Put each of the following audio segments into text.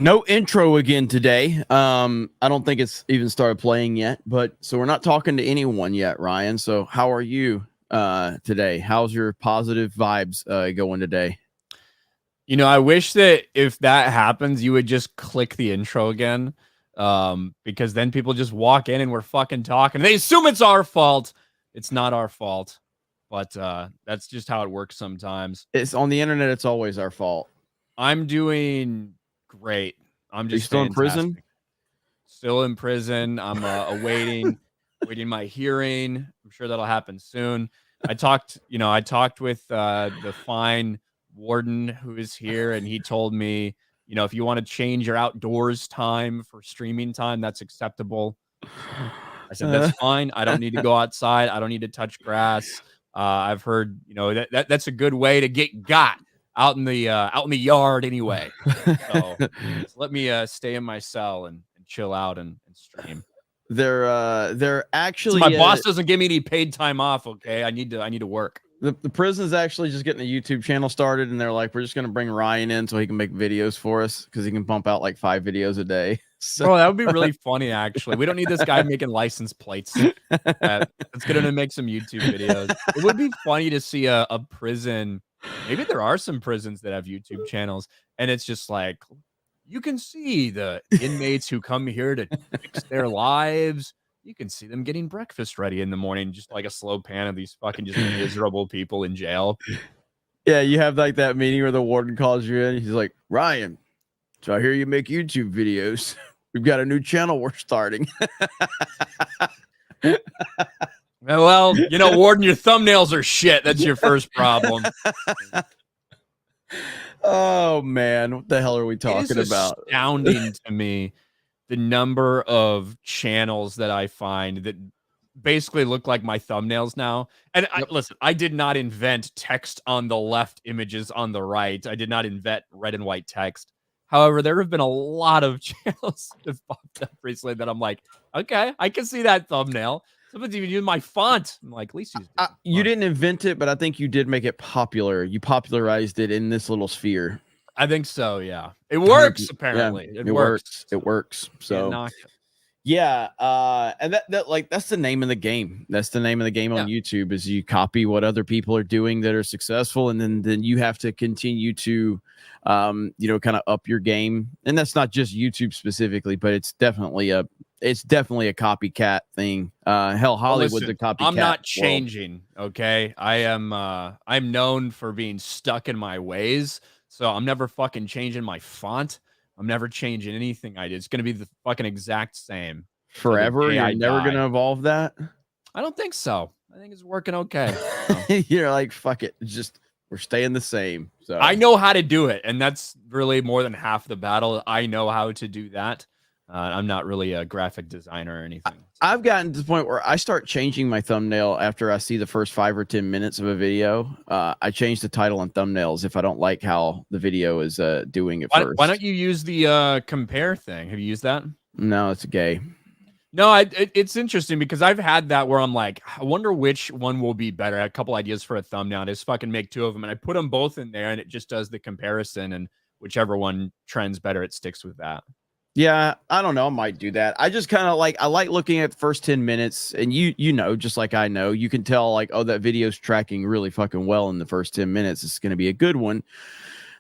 No intro again today. I don't think it's even started playing yet, but so we're not talking to anyone yet, Ryan. So how are you today? How's your positive vibes going today? You know, I wish that if that happens, you would just click the intro again. Because then people just walk in and we're fucking talking. They assume it's our fault. It's not our fault. But that's just how it works sometimes. It's on the internet, it's always our fault. I'm doing great. I'm just still in prison? fantastic. Still in prison. I'm awaiting my hearing. I'm sure that'll happen soon. I talked with the fine warden who is here, and he told me, if you want to change your outdoors time for streaming time, that's acceptable. I said, that's fine. I don't need to go outside. I don't need to touch grass. I've heard, that's a good way to get got out in the yard anyway. So let me stay in my cell and chill out and stream. They're actually so my boss doesn't give me any paid time off. Okay, I need to work. The prison's actually just getting a YouTube channel started, and they're like, we're just gonna bring Ryan in so he can make videos for us because he can pump out like 5 videos a day. So Bro, that would be really funny. Actually, we don't need this guy making license plates. It's gonna make some YouTube videos. It would be funny to see a prison. Maybe there are some prisons that have YouTube channels, and it's just like you can see the inmates who come here to fix their lives. You can see them getting breakfast ready in the morning, just like a slow pan of these fucking just miserable people in jail. Yeah, you have like that meeting where the warden calls you in. He's like, Ryan, so I hear you make YouTube videos. We've got a new channel we're starting. Well, warden, your thumbnails are shit. That's your first problem. Oh man, what the hell are we talking about? Astounding to me the number of channels that I find that basically look like my thumbnails now. And listen, I did not invent text on the left, images on the right. I did not invent red and white text. However, there have been a lot of channels that have popped up recently that I'm like, okay, I can see that thumbnail. Someone's even using my font. I'm like, at least you didn't invent it, but I think you did make it popular. You popularized it in this little sphere. I think so. Yeah, it works. Apparently, it works. It works. So, yeah. And that's the name of the game. That's the name of the game on YouTube. Is you copy what other people are doing that are successful, and then you have to continue to, kind of up your game. And that's not just YouTube specifically, but it's definitely a copycat thing. Hell, Hollywood's a copycat. I'm not changing. Okay, I'm known for being stuck in my ways. So I'm never fucking changing my font. I'm never changing anything I did. It's going to be the fucking exact same. Forever? You're never going to evolve that? I don't think so. I think it's working okay. You're like, fuck it. We're staying the same. So I know how to do it. And that's really more than half the battle. I know how to do that. I'm not really a graphic designer or anything. I've gotten to the point where I start changing my thumbnail after I see the first 5 or 10 minutes of a video. I change the title and thumbnails if I don't like how the video is doing at first. Why don't you use the compare thing? Have you used that? No, it's gay. No, it's interesting because I've had that where I'm like, I wonder which one will be better. I had a couple ideas for a thumbnail. I just fucking make 2 of them and I put them both in there and it just does the comparison, and whichever one trends better, it sticks with that. Yeah, I don't know. I might do that. I just kind of I like looking at the first 10 minutes, and just like I know, you can tell like, oh, that video's tracking really fucking well in the first 10 minutes. It's going to be a good one.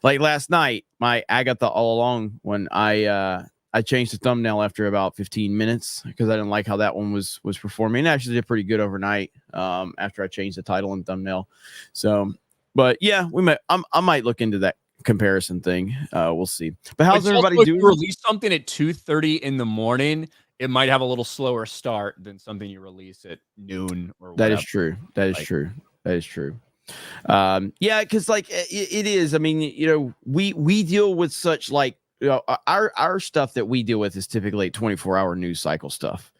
Like last night, my Agatha All Along, when I changed the thumbnail after about 15 minutes because I didn't like how that one was performing. It actually did pretty good overnight after I changed the title and thumbnail. So, but yeah, I might look into that comparison thing. We'll see. But how's everybody doing? If you release something at 2:30 in the morning, it might have a little slower start than something you release at noon or whatever. That is true. That is true. Yeah, because like it is. I mean, we deal with such like our stuff that we deal with is typically 24-hour news cycle stuff.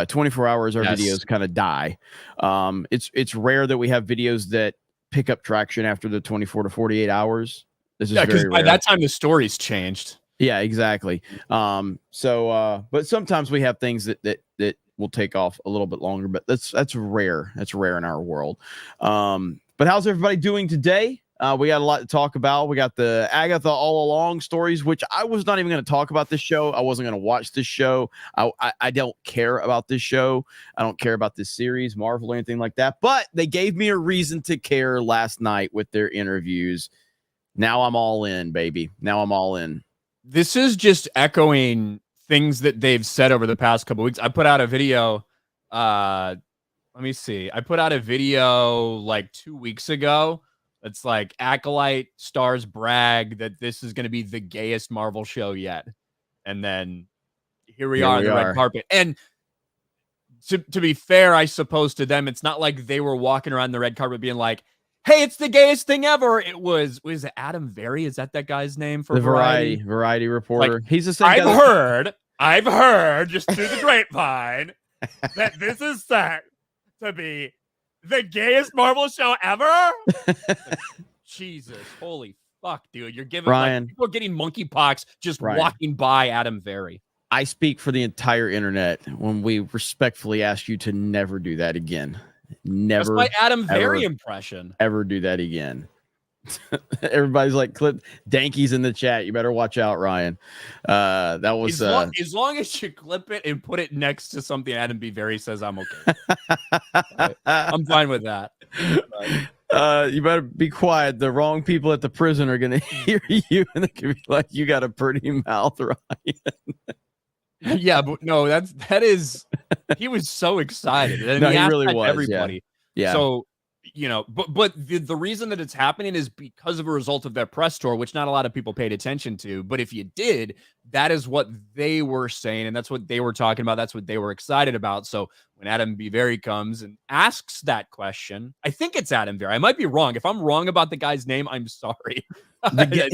24 hours, our videos kind of die. It's rare that we have videos that pick up traction after the 24 to 48 hours. This is because by that time the story's changed. Yeah, exactly. But sometimes we have things that will take off a little bit longer, but that's rare. That's rare in our world. But how's everybody doing today? We got a lot to talk about. We got the Agatha All Along stories, which I was not even going to talk about this show. I wasn't going to watch this show. I don't care about this show. I don't care about this series, Marvel, or anything like that. But they gave me a reason to care last night with their interviews. Now I'm all in, baby. Now I'm all in. This is just echoing things that they've said over the past couple weeks. I put out a video. Let me see. I put out a video like 2 weeks ago. It's like Acolyte stars brag that this is going to be the gayest Marvel show yet. And then here we are on the red carpet. And to be fair, I suppose to them, it's not like they were walking around the red carpet being like, hey, it's the gayest thing ever. It was it Adam Very? Is that guy's name for the Variety reporter? Like, he's the same guy. I've heard just through the grapevine that this is set to be the gayest Marvel show ever. Jesus, holy fuck, dude! You're giving Ryan, like, people are getting monkeypox just walking by Adam Very. I speak for the entire internet when we respectfully ask you to never do that again. Never. That's my Adam Very impression. Ever do that again. Everybody's like, clip Danky's in the chat. You better watch out, Ryan. That was as long as you clip it and put it next to something Adam B. Very says, I'm okay. I'm fine with that. You better be quiet. The wrong people at the prison are gonna hear you and they can be like, you got a pretty mouth, Ryan. Yeah, but no, that is he was so excited. And no, he really was. Everybody. Yeah. So but the reason that it's happening is because of a result of that press tour, which not a lot of people paid attention to. But if you did, that is what they were saying, and that's what they were talking about. That's what they were excited about. So when Adam B. Very comes and asks that question, I think it's Adam Very. I might be wrong. If I'm wrong about the guy's name, I'm sorry. I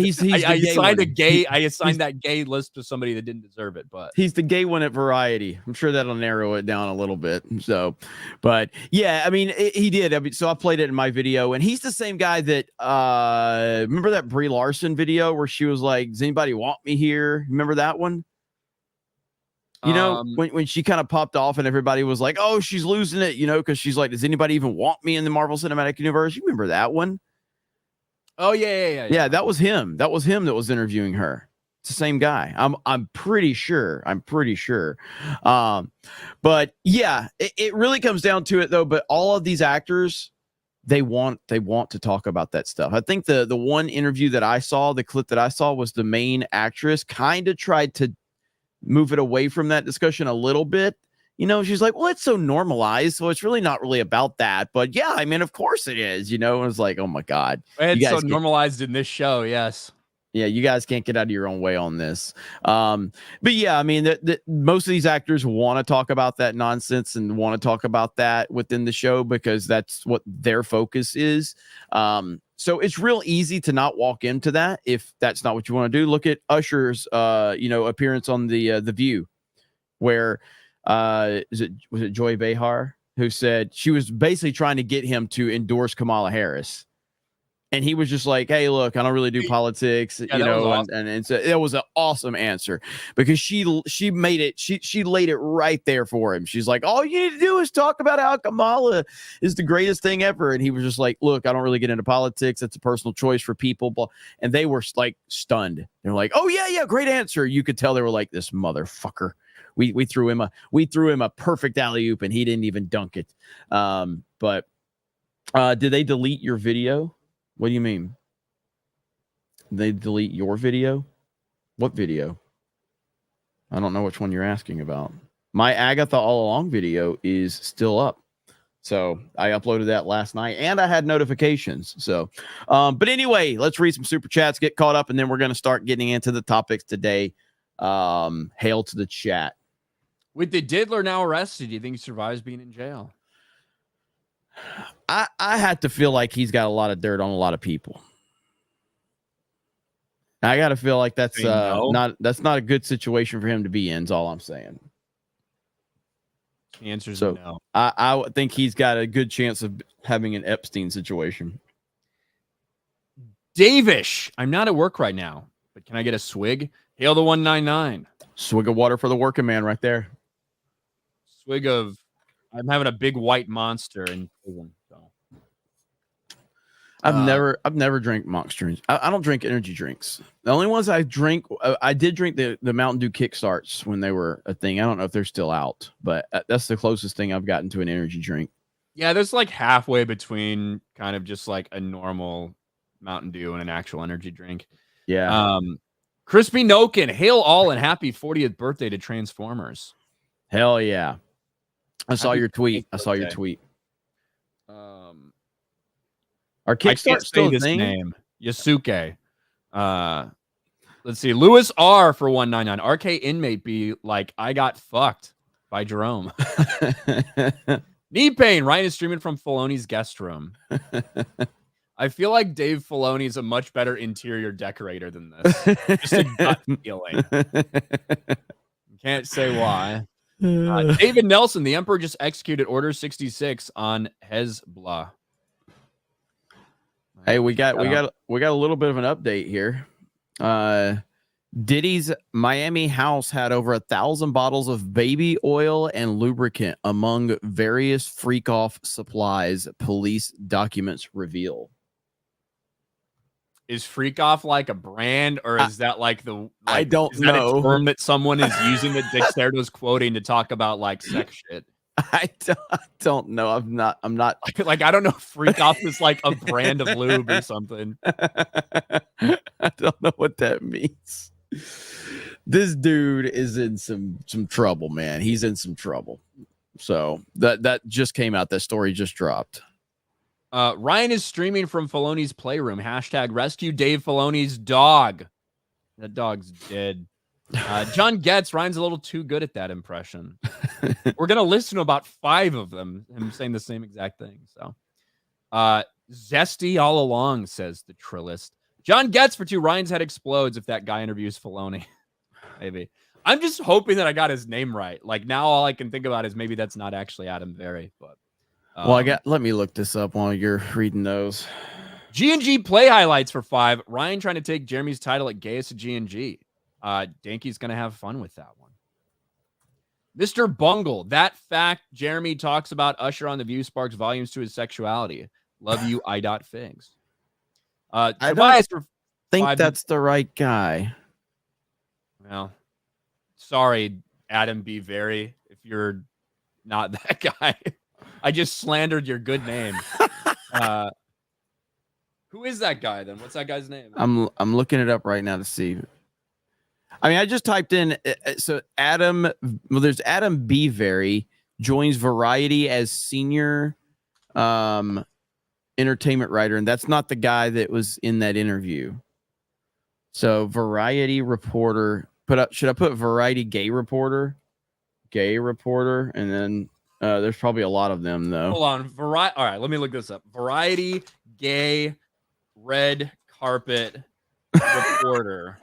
assigned that gay list to somebody that didn't deserve it, but he's the gay one at Variety. I'm sure that'll narrow it down a little bit. So, but yeah, I mean, he did. I mean, so I played it in my video, and he's the same guy that remember that Brie Larson video where she was like, "Does anybody want me here?" Remember that one? You know, when she kind of popped off and everybody was like, "Oh, she's losing it," because she's like, "Does anybody even want me in the Marvel Cinematic Universe?" You remember that one? Oh yeah. Yeah, that was him. That was him that was interviewing her. It's the same guy. I'm pretty sure. But yeah, it really comes down to it though. But all of these actors, they want to talk about that stuff. I think the one interview that I saw, the clip that I saw, was the main actress kind of tried to move it away from that discussion a little bit. She's like, well, it's so normalized, so it's really not really about that. But yeah, I mean, of course it is. It was like, oh my God. It's so normalized in this show, yes. Yeah, you guys can't get out of your own way on this. But yeah, I mean, most of these actors want to talk about that nonsense and want to talk about that within the show because that's what their focus is. So it's real easy to not walk into that if that's not what you want to do. Look at Usher's, appearance on the View, where was it Joy Behar who said she was basically trying to get him to endorse Kamala Harris. And he was just like, hey, look, I don't really do politics, awesome. and so it was an awesome answer because she made it, she laid it right there for him. She's like, all you need to do is talk about how Kamala is the greatest thing ever. And he was just like, look, I don't really get into politics. It's a personal choice for people. And they were like stunned. They're like, oh yeah, great answer. You could tell they were like, this motherfucker. We threw him a perfect alley-oop and he didn't even dunk it. But did they delete your video? What do you mean? They delete your video? What video? I don't know which one you're asking about. My Agatha All Along video is still up. So I uploaded that last night and I had notifications. So, but anyway, let's read some super chats, get caught up, and then we're going to start getting into the topics today. Hail to the chat. With the Diddler now arrested, do you think he survives being in jail? I had to feel like he's got a lot of dirt on a lot of people. I got to feel like that's not a good situation for him to be in. Is all I'm saying. The answer is no. I would think he's got a good chance of having an Epstein situation. Davish, I'm not at work right now, but can I get a swig? Hail the 199. Swig of water for the working man right there. Swig of, I'm having a big white monster in prison. So. I've never drank Monsters. I don't drink energy drinks. The only ones I drink, I did drink the Mountain Dew Kickstarts when they were a thing. I don't know if they're still out, but that's the closest thing I've gotten to an energy drink. Yeah, there's like halfway between kind of just like a normal Mountain Dew and an actual energy drink. Yeah. Crispy Nokin, hail all and happy 40th birthday to Transformers. Hell yeah. I saw Happy your tweet. I 40th saw your birthday. tweet. Our Kickstarter still a thing? Name. Yasuke. Let's see. Lewis R for 199. RK inmate be like, I got fucked by Jerome. Knee pain. Ryan is streaming from Filoni's guest room. I feel like Dave Filoni is a much better interior decorator than this. Just a gut feeling. Can't say why. David Nelson, the Emperor just executed Order 66 on Hezbollah. Hey, we got a little bit of an update here. Diddy's Miami house had over 1,000 bottles of baby oil and lubricant among various freak off supplies, police documents reveal. Is freak off like a brand, or is that like the I don't know a term that someone is using that Dick Stairt was quoting to talk about like sex shit? I don't know. I'm not like I don't know if freak off is like a brand of lube or something. I don't know what that means. This dude is in some trouble, man. He's in some trouble. So that just came out. That story just dropped. Ryan is streaming from Filoni's playroom. # rescue Dave Filoni's dog. That dog's dead. John Getz, Ryan's a little too good at that impression. We're going to listen to about 5 of them, him saying the same exact thing. So, Zesty all along, says the Trillist. John Getz for 2. Ryan's head explodes if that guy interviews Filoni. Maybe. I'm just hoping that I got his name right. Like now all I can think about is maybe that's not actually Adam Berry, but let me look this up while you're reading those. G&G play highlights for 5. Ryan trying to take Jeremy's title at GAYEST at G&G. Danky's going to have fun with that one. Mr. Bungle, that fact Jeremy talks about Usher on The View sparks volumes to his sexuality. Love you, I.Figs. I don't think that's the right guy. Well, sorry, Adam B. Very, if you're not that guy. I just slandered your good name. Who is that guy then? What's that guy's name? I'm looking it up right now to see. I mean, I just typed in so Adam. Well, there's Adam B. Very joins Variety as senior entertainment writer, and that's not the guy that was in that interview. So Variety reporter should I put Variety gay reporter, and then there's probably a lot of them though. Hold on, Variety. All right, let me look this up. Variety gay red carpet reporter.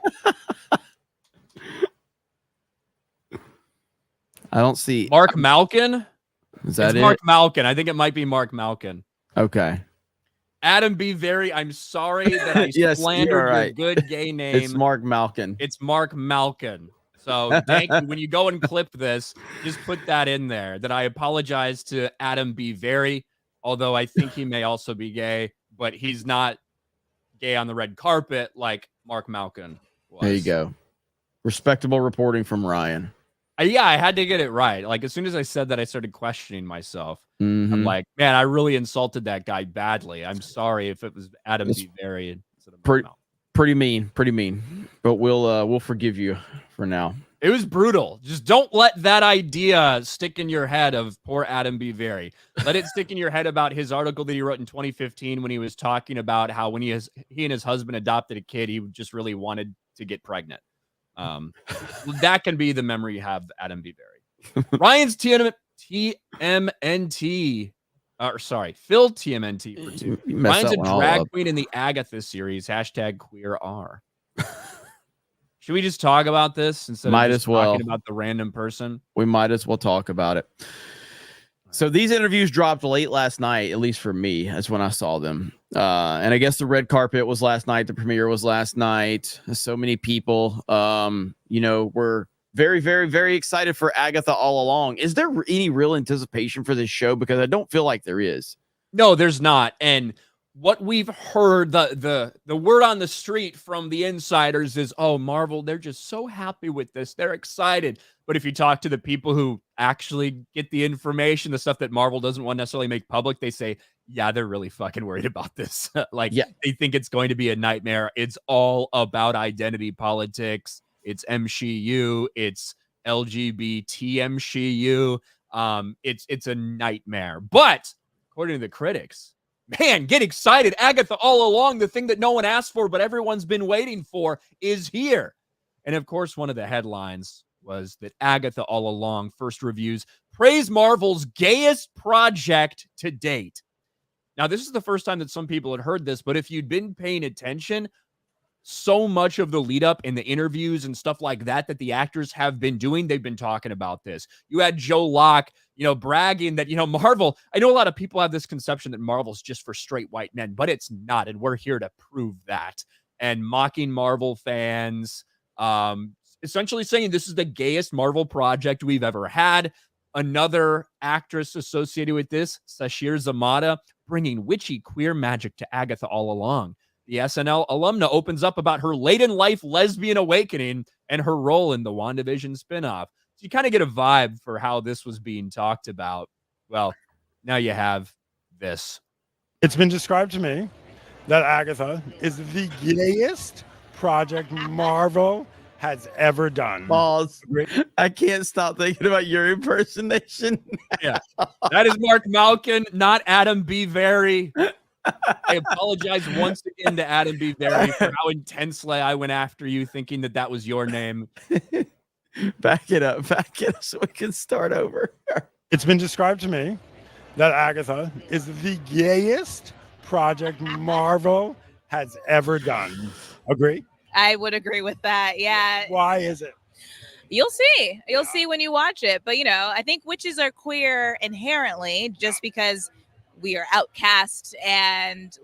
I don't see Mark Malkin. Is that Mark Malkin? I think it might be Mark Malkin. Okay. Adam B. Very, I'm sorry that I yes, slandered your good gay name. It's Mark Malkin. It's Mark Malkin. So when you go and clip this, just put that in there. That I apologize to Adam B. Very, although I think he may also be gay, but he's not gay on the red carpet like Mark Malkin was. There you go. Respectable reporting from Ryan. Yeah, I had to get it right. Like as soon as I said that, I started questioning myself. Mm-hmm. I'm like, man, I really insulted that guy badly. I'm sorry if it was Adam B. Very instead of pretty mean. But we'll forgive you for now. It was brutal. Just don't let that idea stick in your head of poor Adam B. Very. Let it stick in your head about his article that he wrote in 2015 when he was talking about how when he and his husband adopted a kid, he just really wanted to get pregnant. That can be the memory you have of Adam B. Very. Ryan's TMNT, Phil TMNT for 2. Ryan's a drag queen in the Agatha series. # queer R. Should we just talk about this instead of just talking about the random person? We might as well talk about it. So these interviews dropped late last night, at least for me. That's when I saw them. And I guess the red carpet was last night. The premiere was last night. So many people, were very, very, very excited for Agatha All Along. Is there any real anticipation for this show? Because I don't feel like there is. No, there's not. And what we've heard, the word on the street from the insiders is, oh, Marvel, they're just so happy with this. They're excited. But if you talk to the people who actually get the information, the stuff that Marvel doesn't want to necessarily make public, they say, yeah, they're really fucking worried about this. Like, Yeah. they think it's going to be a nightmare. It's all about identity politics. It's MCU. It's LGBT MCU. It's a nightmare. But according to the critics, man, get excited. Agatha All Along, the thing that no one asked for, but everyone's been waiting for, is here. And of course, one of the headlines was that Agatha All Along first reviews praise Marvel's gayest project to date. Now, this is the first time that some people had heard this, but if you'd been paying attention, so much of the lead up in the interviews and stuff like that the actors have been doing, they've been talking about this. You had Joe Locke, bragging that, Marvel, I know a lot of people have this conception that Marvel's just for straight white men, but it's not. And we're here to prove that. And mocking Marvel fans, essentially saying this is the gayest Marvel project we've ever had. Another actress associated with this, Sashir Zamata, bringing witchy queer magic to Agatha All Along. The SNL alumna opens up about her late-in-life lesbian awakening and her role in the WandaVision spinoff. So you kind of get a vibe for how this was being talked about. Well, now you have this. It's been described to me that Agatha is the gayest project Marvel has ever done. Balls. I can't stop thinking about your impersonation. Yeah, that is Mark Malkin, not Adam B. Very. I apologize once again to Adam B. Very for how intensely I went after you, thinking that was your name. Back it up so we can start over. It's been described to me that Agatha is the gayest project Marvel has ever done. Agree? I would agree with that. Yeah. Why is it? You'll see. You'll see when you watch it. But, I think witches are queer inherently just because we are outcast and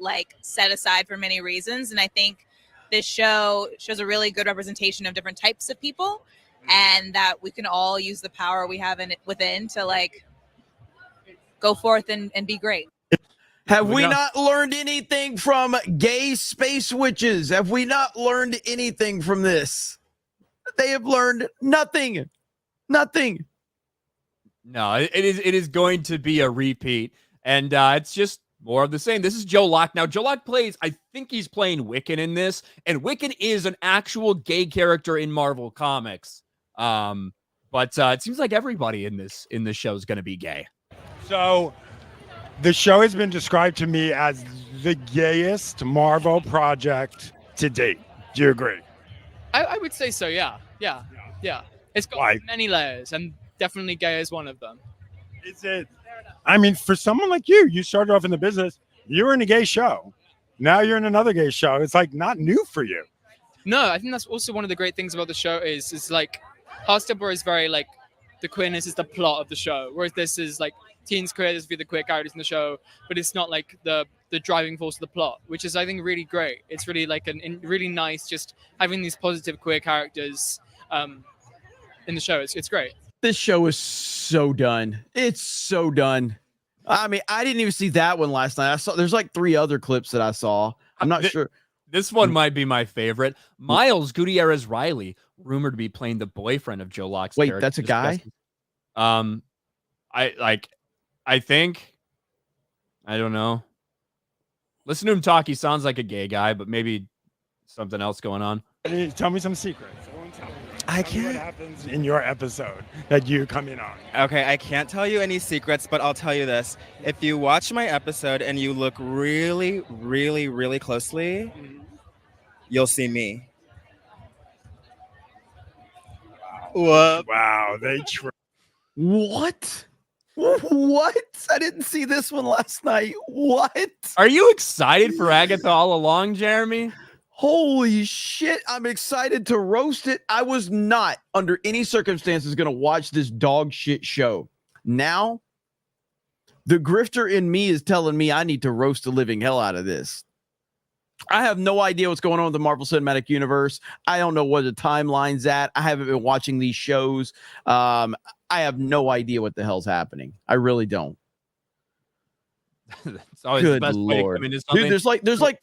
set aside for many reasons. And I think this show shows a really good representation of different types of people and that we can all use the power we have within to go forth and be great. Have we not learned anything from gay space witches? Have we not learned anything from this? They have learned nothing. Nothing. No, it is going to be a repeat. And it's just more of the same. This is Joe Locke. Now, Joe Locke I think he's playing Wiccan in this. And Wiccan is an actual gay character in Marvel Comics. But it seems like everybody in this show is going to be gay. So the show has been described to me as the gayest Marvel project to date. Do you agree? I would say so, yeah. It's got many layers, and definitely gay is one of them. Is it? I mean, for someone like you started off in the business, you were in a gay show. Now you're in another gay show. It's not new for you. No, I think that's also one of the great things about the show is Heartstopper is very the queerness is the plot of the show, whereas this is teens creators via the queer characters in the show, but it's not the driving force of the plot, which is I think really great. It's really really nice just having these positive queer characters in the show. It's great. This show is so done. It's so done. I mean, I didn't even see that one last night. I saw there's 3 other clips that I saw. I'm not sure. This one might be my favorite. Miles Gutierrez Riley, rumored to be playing the boyfriend of Joe Locke's character. Wait, that's a guy? I think, I don't know. Listen to him talk. He sounds like a gay guy, but maybe something else going on. Tell me some secrets. I Tell me can't. what happens in your episode that you come in on. Okay, I can't tell you any secrets, but I'll tell you this. If you watch my episode and you look really, really, really closely, you'll see me. What? Wow, they What? What? I didn't see this one last night. What? Are you excited for Agatha All Along, Jeremy? Holy shit. I'm excited to roast it. I was not under any circumstances going to watch this dog shit show. Now, the grifter in me is telling me I need to roast the living hell out of this. I have no idea what's going on with the Marvel Cinematic Universe. I don't know what the timeline's at. I haven't been watching these shows. I have no idea what the hell's happening. I really don't. It's always Good the best way to Lord. come into something. Dude, there's like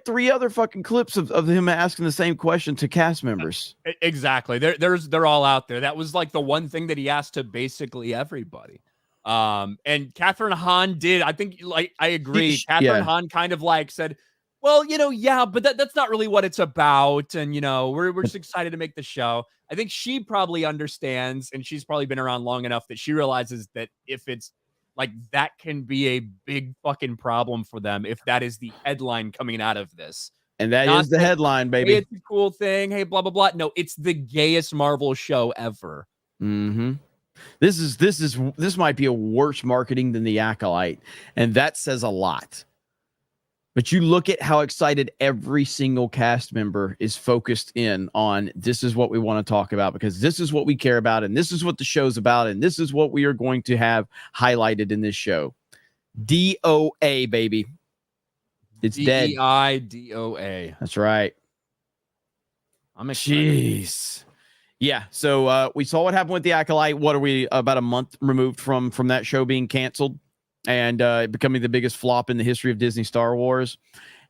three other fucking clips of him asking the same question to cast members. Exactly. They're all out there. That was like the one thing that he asked to basically everybody. And Catherine Hahn did. I think, like, I agree. Catherine Hahn kind of like said, well, yeah, but that's not really what it's about. And, we're just excited to make the show. I think she probably understands, and she's probably been around long enough that she realizes that if it's like, that can be a big fucking problem for them if that is the headline coming out of this. And that is the headline, baby. Hey, it's a cool thing. Hey, blah, blah, blah. No, it's the gayest Marvel show ever. Mm-hmm. This might be a worse marketing than The Acolyte, and that says a lot. But you look at how excited every single cast member is focused in on, this is what we want to talk about because this is what we care about, and this is what the show's about, and this is what we are going to have highlighted in this show. DOA, baby. It's dead. DEIDOA. That's right. I'm excited. Jeez. Yeah, so we saw what happened with The Acolyte. What are we, about a month removed from that show being canceled and becoming the biggest flop in the history of Disney Star Wars?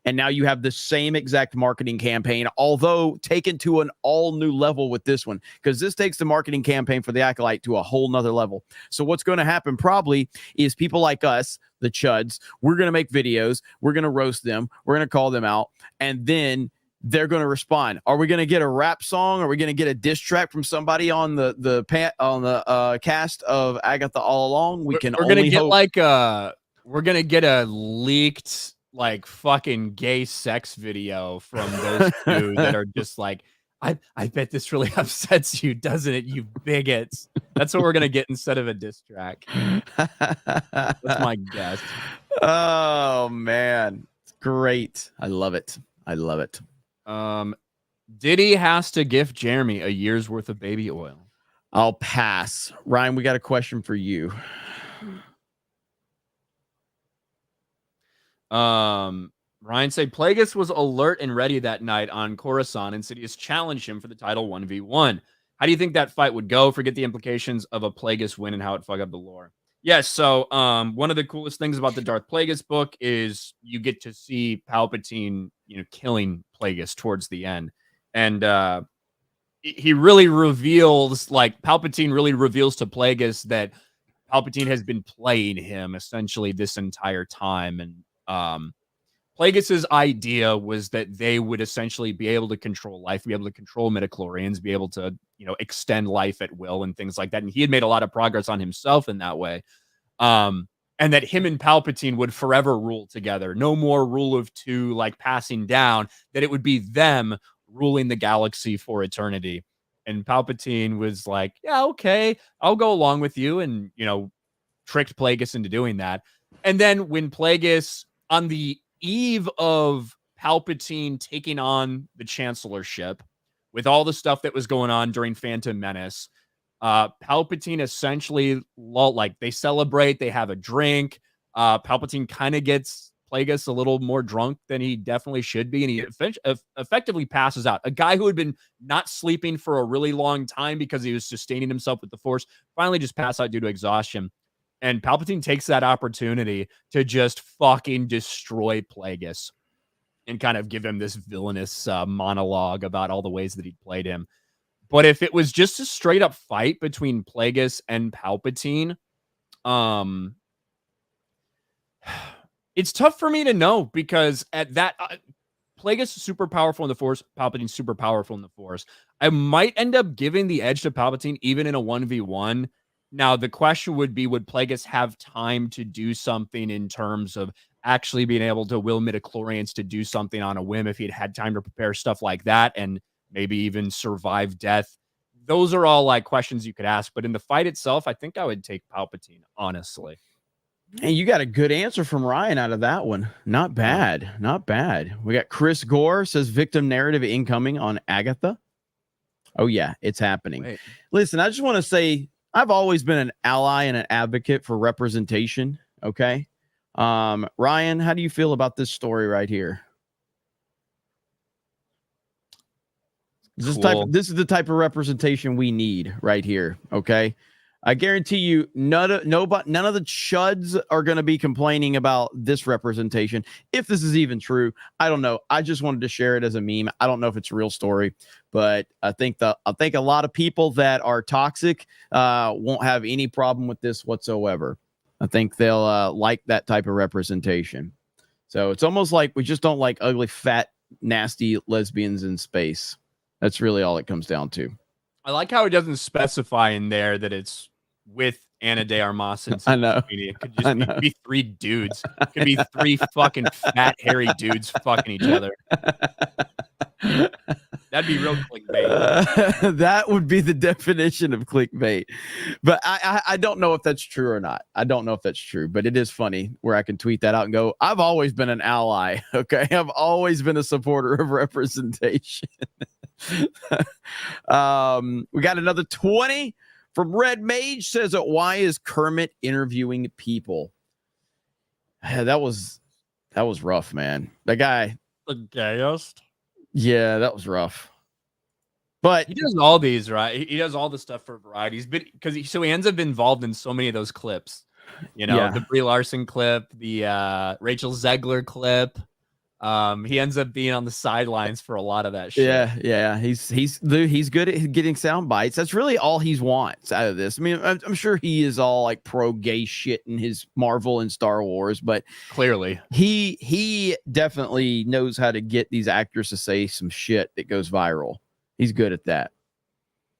And now you have the same exact marketing campaign, although taken to an all new level with this one, because this takes the marketing campaign for The Acolyte to a whole nother level. So what's going to happen probably is people like us, the chuds, we're going to make videos, we're going to roast them, we're going to call them out, and then they're going to respond. Are we going to get a rap song? Are we going to get a diss track from somebody on the cast of Agatha All Along? We're going to get we're going to get a leaked like fucking gay sex video from those two that are just like, I bet this really upsets you, doesn't it, you bigots? That's what we're going to get instead of a diss track. That's my guess. Oh man. Great. I love it. Diddy has to gift Jeremy a year's worth of baby oil. I'll pass. Ryan, we got a question for you. Ryan said Plagueis was alert and ready that night on Coruscant, and Sidious challenged him for the title 1v1. How do you think that fight would go? Forget the implications of a Plagueis win and how it fuck up the lore. Yes, so one of the coolest things about the Darth Plagueis book is you get to see Palpatine, killing Plagueis towards the end. And he really reveals, Palpatine really reveals to Plagueis that Palpatine has been playing him essentially this entire time. And Plagueis' idea was that they would essentially be able to control life, be able to control midichlorians, be able to, extend life at will and things like that. And he had made a lot of progress on himself in that way. And that him and Palpatine would forever rule together. No more rule of two, passing down, that it would be them ruling the galaxy for eternity. And Palpatine was like, yeah, okay, I'll go along with you. And, tricked Plagueis into doing that. And then when Plagueis, on the eve of Palpatine taking on the chancellorship, with all the stuff that was going on during Phantom Menace, Palpatine essentially, they celebrate, they have a drink. Palpatine kind of gets Plagueis a little more drunk than he definitely should be, and he effectively passes out. A guy who had been not sleeping for a really long time because he was sustaining himself with the Force finally just passed out due to exhaustion. And Palpatine takes that opportunity to just fucking destroy Plagueis and kind of give him this villainous monologue about all the ways that he played him. But if it was just a straight up fight between Plagueis and Palpatine, it's tough for me to know, because at that Plagueis is super powerful in the Force, Palpatine's super powerful in the Force. I might end up giving the edge to Palpatine even in a 1v1. Now, the question would be, would Plagueis have time to do something in terms of actually being able to will midichlorians to do something on a whim if he'd had time to prepare stuff like that and maybe even survive death? Those are all questions you could ask. But in the fight itself, I think I would take Palpatine, honestly. And you got a good answer from Ryan out of that one. Not bad. Not bad. We got Chris Gore says victim narrative incoming on Agatha. Oh, yeah, it's happening. Wait. Listen, I just want to say, I've always been an ally and an advocate for representation. Okay. Ryan, how do you feel about this story right here? This is the type of representation we need right here. Okay. I guarantee you, none of the chuds are going to be complaining about this representation. If this is even true, I don't know. I just wanted to share it as a meme. I don't know if it's a real story, but I think a lot of people that are toxic won't have any problem with this whatsoever. I think they'll like that type of representation. So it's almost like we just don't like ugly, fat, nasty lesbians in space. That's really all it comes down to. I like how it doesn't specify in there that it's with Ana de Armas and I know. It could just be 3 dudes. It could be 3 fucking fat, hairy dudes fucking each other. That'd be real clickbait. That would be the definition of clickbait. But I don't know if that's true or not. I don't know if that's true, but it is funny where I can tweet that out and go, I've always been an ally. Okay. I've always been a supporter of representation. We got another 20 from Red Mage. Says that why is Kermit interviewing people? That was rough, man. That guy, The gayest. yeah, that was rough. But He does all these, right? He does all the stuff for varieties, but so he ends up involved in so many of those clips. You know, Yeah. the Brie Larson clip, the Rachel Zegler clip. He ends up being on the sidelines for a lot of that shit. yeah, he's good at getting sound bites. That's really all he wants out of this. I mean, I'm sure he is all like pro gay shit in his Marvel and Star Wars, but Clearly. he definitely knows how to get these actors to say some shit that goes viral. He's good at that.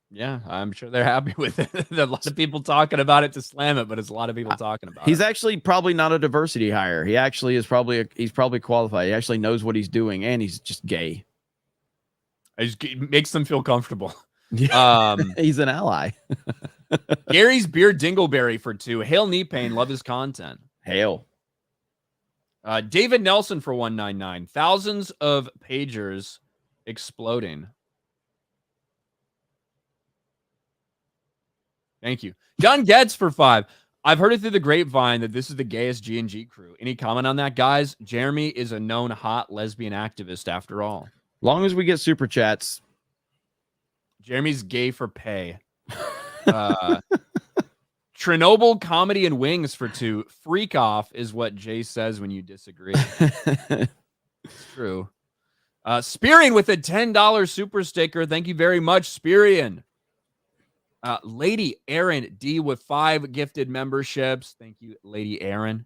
Yeah, I'm sure they're happy with it. There's a lot of people talking about it to slam it, but it's a lot of people talking about He's it. actually probably not a diversity hire. He actually is he's probably qualified. He actually knows what he's doing, and he's just gay. It makes them feel comfortable. He's an ally. Gary's Beer Dingleberry for 2. Hail Knee Pain, love his content. Hail. David Nelson for 199. Thousands of pagers exploding. Thank you. John Getz for 5. I've heard it through the grapevine that this is the gayest G&G crew. Any comment on that, guys? Jeremy is a known hot lesbian activist after all. Long as we get super chats. Jeremy's gay for pay. Chernobyl Comedy and Wings for 2. Freak off is what Jay says when you disagree. It's true. Spirian with a $10 super sticker. Thank you very much, Spirian. Lady Aaron D with 5 gifted memberships. Thank you, Lady Aaron.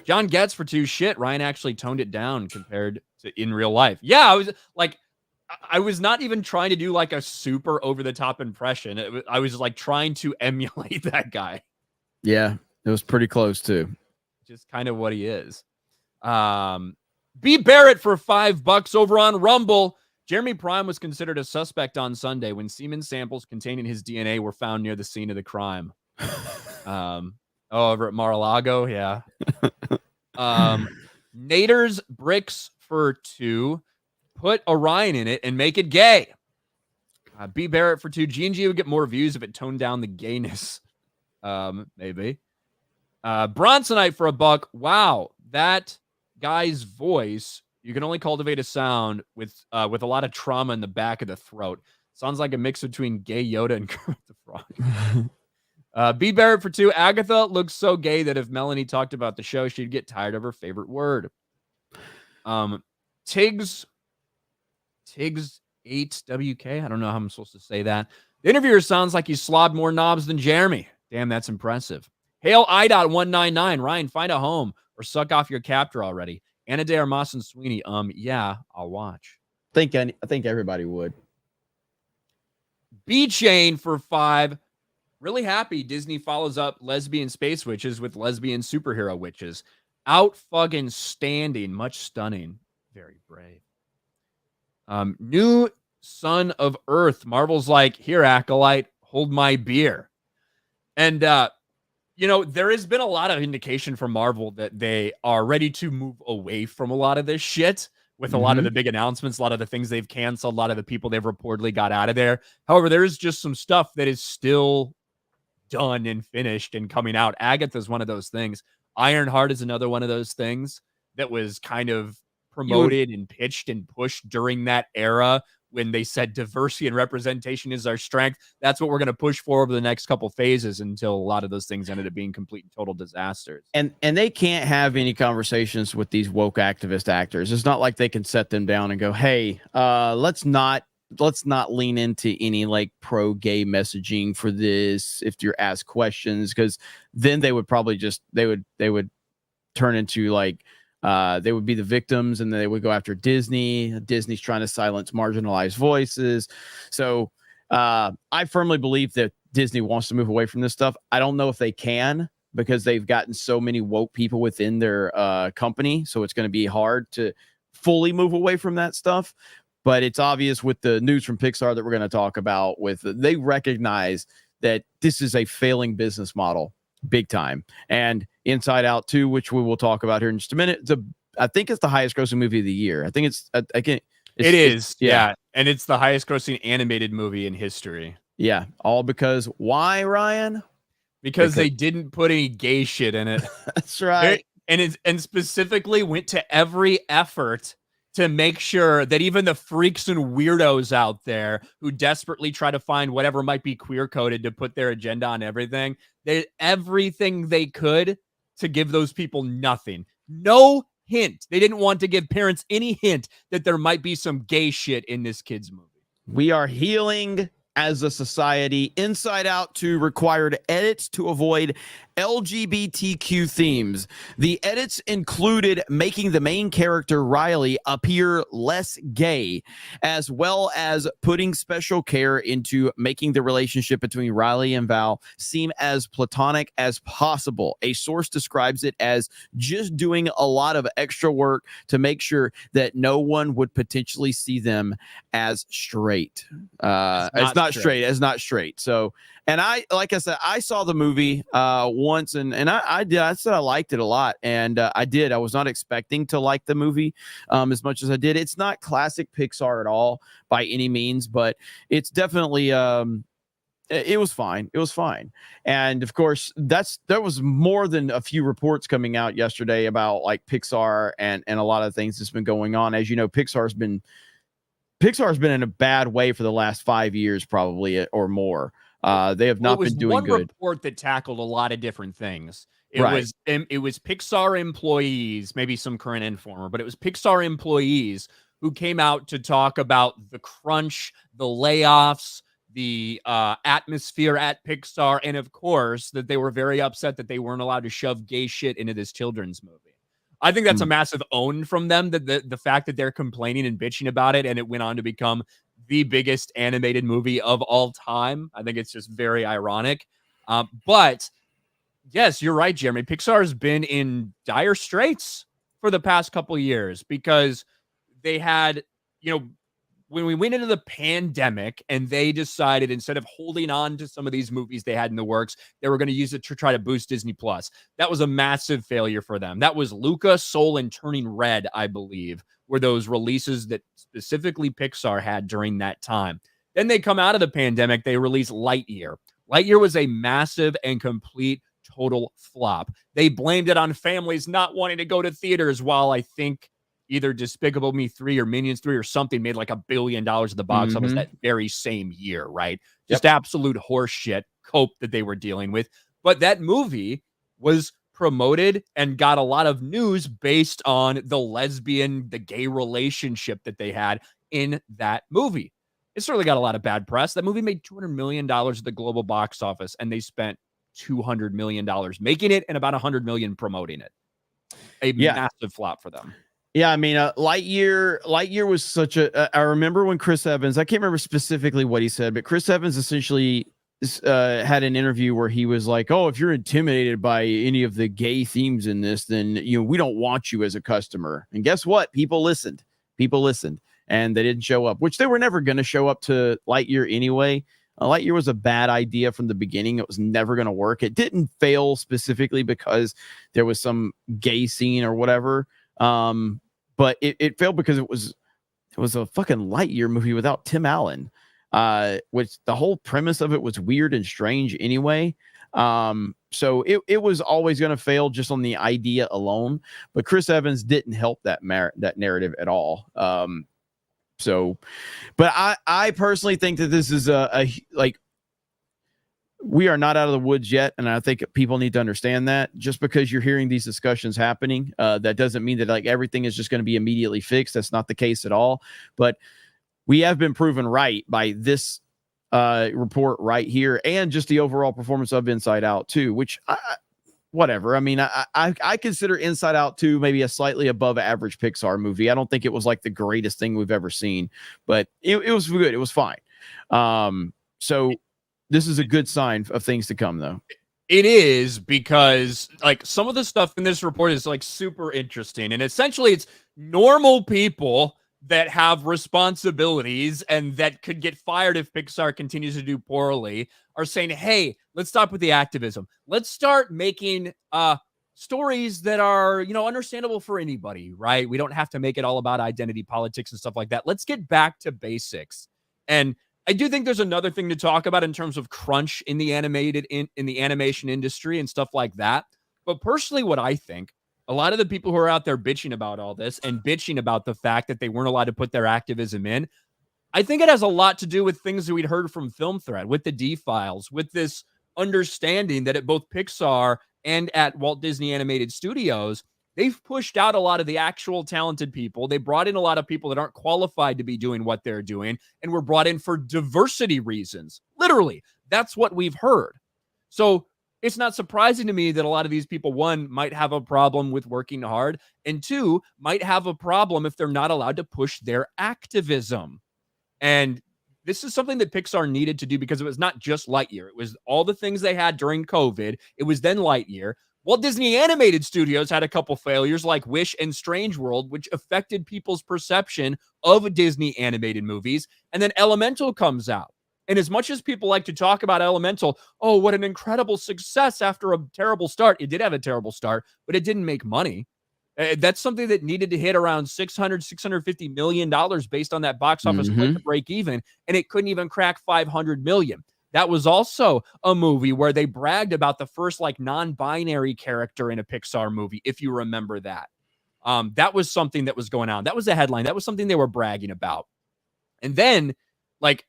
John Getz for 2. Shit, Ryan actually toned it down compared to in real life. Yeah, I was not even trying to do like a super over the top impression. I was like trying to emulate that guy. Yeah, it was pretty close too. Just kind of what he is. B Barrett for $5 over on Rumble. Jeremy Prime was considered a suspect on Sunday when semen samples containing his DNA were found near the scene of the crime. Over at Mar-a-Lago, yeah. Nader's Bricks for 2. Put Orion in it and make it gay. B Barrett for 2. G&G would get more views if it toned down the gayness. Maybe. Bronsonite for $1. Wow, that guy's voice. You can only cultivate a sound with a lot of trauma in the back of the throat. Sounds like a mix between Gay Yoda and Kermit the Frog. B Barrett for 2. Agatha looks so gay that if Melanie talked about the show, she'd get tired of her favorite word. Tiggs 8WK. I don't know how I'm supposed to say that. The interviewer sounds like he slobbed more knobs than Jeremy. Damn, that's impressive. Hail I.199. Ryan, find a home or suck off your captor already. Ana de Armas and Sweeney. Yeah, I'll watch. I think everybody would. B Chain for 5. Really happy Disney follows up lesbian space witches with lesbian superhero witches. Out fucking standing, much stunning. Very brave. New Son of Earth. Marvel's like, here, Acolyte, hold my beer. And there has been a lot of indication from Marvel that they are ready to move away from a lot of this shit with a lot of the big announcements, a lot of the things they've canceled, a lot of the people they've reportedly got out of there. However, there is just some stuff that is still done and finished and coming out. Agatha is one of those things. Ironheart is another one of those things that was kind of promoted and pitched and pushed during that era when they said diversity and representation is our strength. That's what we're going to push for over the next couple phases until a lot of those things ended up being complete and total disasters. And they can't have any conversations with these woke activist actors. It's not like they can set them down and go, hey, let's not lean into any like pro-gay messaging for this if you're asked questions, because then they would probably just they would turn into like they would be the victims, and then they would go after Disney. Disney's trying to silence marginalized voices. So I firmly believe that Disney wants to move away from this stuff. I don't know if they can, because they've gotten so many woke people within their company. So it's going to be hard to fully move away from that stuff. But it's obvious with the news from Pixar that we're going to talk about, they recognize that this is a failing business model big time. And Inside Out 2, which we will talk about here in just a minute, I think it's the highest grossing movie of the year. I think it is. Yeah. And it's the highest grossing animated movie in history. Yeah. All because why, Ryan? Because they didn't put any gay shit in it. That's right. And specifically went to every effort to make sure that even the freaks and weirdos out there who desperately try to find whatever might be queer coded to put their agenda on everything, everything they could to give those people nothing. No hint. They didn't want to give parents any hint that there might be some gay shit in this kid's movie. We are healing as a society. Inside Out 2 required edits to avoid LGBTQ themes. The edits included making the main character, Riley, appear less gay, as well as putting special care into making the relationship between Riley and Val seem as platonic as possible. A source describes it as just doing a lot of extra work to make sure that no one would potentially see them as straight. It's not straight. So, and like I said, I saw the movie once, and I said I liked it a lot, and I did. I was not expecting to like the movie as much as I did. It's not classic Pixar at all by any means, but it's definitely it was fine. It was fine. And of course, there was more than a few reports coming out yesterday about like Pixar and a lot of things that's been going on. As you know, Pixar's been in a bad way for the last 5 years, probably, or more. They have not been doing good. One report that tackled a lot of different things. It was Pixar employees, maybe some current and former, but it was Pixar employees who came out to talk about the crunch, the layoffs, the atmosphere at Pixar, and of course that they were very upset that they weren't allowed to shove gay shit into this children's movie. I think that's a massive own from them, that the fact that they're complaining and bitching about it, and it went on to become the biggest animated movie of all time. I think it's just very ironic. But yes, you're right, Jeremy. Pixar has been in dire straits for the past couple of years because they had, when we went into the pandemic and they decided, instead of holding on to some of these movies they had in the works, they were going to use it to try to boost Disney Plus. That was a massive failure for them. That was Luca, Soul, and Turning Red, I believe, were those releases that specifically Pixar had during that time. Then they come out of the pandemic, they release Lightyear. Lightyear was a massive and complete total flop. They blamed it on families not wanting to go to theaters, while I think either Despicable Me 3 or Minions 3 or something made like $1 billion at the box office that very same year, right? Just absolute horse shit cope that they were dealing with. But that movie was promoted and got a lot of news based on the gay relationship that they had in that movie. It certainly got a lot of bad press. That movie made $200 million at the global box office, and they spent $200 million making it and about $100 million promoting it. A massive flop for them. Yeah, I mean, Lightyear was such I remember when Chris Evans, I can't remember specifically what he said, but Chris Evans essentially had an interview where he was like, oh, if you're intimidated by any of the gay themes in this, then, we don't want you as a customer. And guess what? People listened, and they didn't show up, which they were never going to show up to Lightyear anyway. Lightyear was a bad idea from the beginning. It was never going to work. It didn't fail specifically because there was some gay scene or whatever. But it failed because it was a fucking Lightyear movie without Tim Allen, which the whole premise of it was weird and strange anyway. So it was always going to fail just on the idea alone. But Chris Evans didn't help that narrative at all. So, but I personally think that this is a like, we are not out of the woods yet, and I think people need to understand that. Just because you're hearing these discussions happening, that doesn't mean that like everything is just going to be immediately fixed. That's not the case at all. But we have been proven right by this report right here, and just the overall performance of Inside Out 2, which whatever. I mean, I consider Inside Out 2 maybe a slightly above average Pixar movie. I don't think it was like the greatest thing we've ever seen, but it was good. It was fine. So this is a good sign of things to come, though. It is, because like some of the stuff in this report is like super interesting, and essentially it's normal people that have responsibilities and that could get fired if Pixar continues to do poorly are saying, hey, let's stop with the activism. Let's start making stories that are, you know, understandable for anybody, right? We don't have to make it all about identity politics and stuff like that. Let's get back to basics. And I do think there's another thing to talk about in terms of crunch in the animated in the animation industry and stuff like that. But personally, what I think, a lot of the people who are out there bitching about all this and bitching about the fact that they weren't allowed to put their activism in, I think it has a lot to do with things that we'd heard from Film Thread, with the D-Files, with this understanding that at both Pixar and at Walt Disney Animated Studios, they've pushed out a lot of the actual talented people. They brought in a lot of people that aren't qualified to be doing what they're doing, and were brought in for diversity reasons. Literally, that's what we've heard. So it's not surprising to me that a lot of these people, one, might have a problem with working hard, and two, might have a problem if they're not allowed to push their activism. And this is something that Pixar needed to do, because it was not just Lightyear. It was all the things they had during COVID. It was then Lightyear. Walt Disney Animated Studios had a couple failures like Wish and Strange World, which affected people's perception of Disney animated movies. And then Elemental comes out. And as much as people like to talk about Elemental, oh, what an incredible success after a terrible start. It did have a terrible start, but it didn't make money. That's something that needed to hit around $650 million based on that box office split to break even. And it couldn't even crack 500 million. That was also a movie where they bragged about the first like non-binary character in a Pixar movie, if you remember that. That was something that was going on. That was a headline. That was something they were bragging about. And then, like,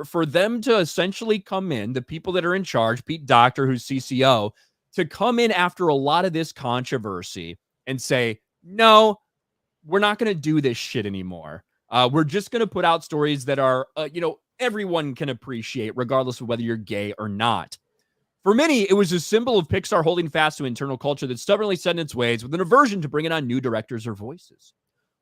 for them to essentially come in, the people that are in charge, Pete Docter, who's CCO, to come in after a lot of this controversy and say, no, we're not going to do this shit anymore. We're just going to put out stories that are, everyone can appreciate, regardless of whether you're gay or not. For many, it was a symbol of Pixar holding fast to internal culture that stubbornly set in its ways, with an aversion to bringing on new directors or voices.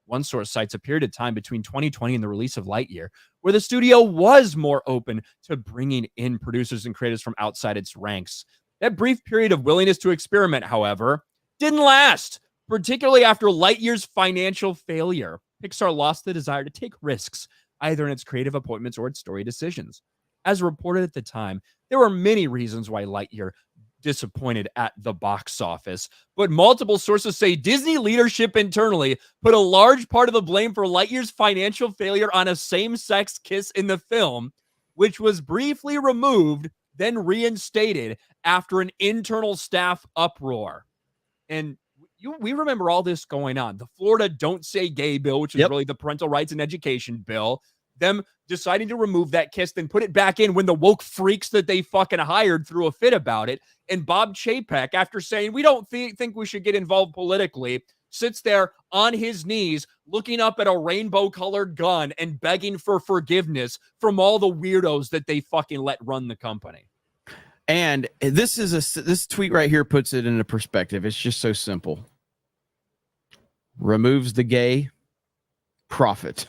One source cites a period of time between 2020 and the release of Lightyear, where the studio was more open to bringing in producers and creators from outside its ranks. That brief period of willingness to experiment, however, didn't last, particularly after Lightyear's financial failure. Pixar lost the desire to take risks, either in its creative appointments or its story decisions. As reported at the time, there were many reasons why Lightyear disappointed at the box office, but multiple sources say Disney leadership internally put a large part of the blame for Lightyear's financial failure on a same-sex kiss in the film, which was briefly removed, then reinstated after an internal staff uproar. And we remember all this going on. The Florida Don't Say Gay bill, which is really the parental rights and education bill, them deciding to remove that kiss, then put it back in when the woke freaks that they fucking hired threw a fit about it. And Bob Chapek, after saying, we don't think we should get involved politically, sits there on his knees looking up at a rainbow-colored gun and begging for forgiveness from all the weirdos that they fucking let run the company. And this tweet right here puts it into perspective. It's just so simple. Removes the gay, profit.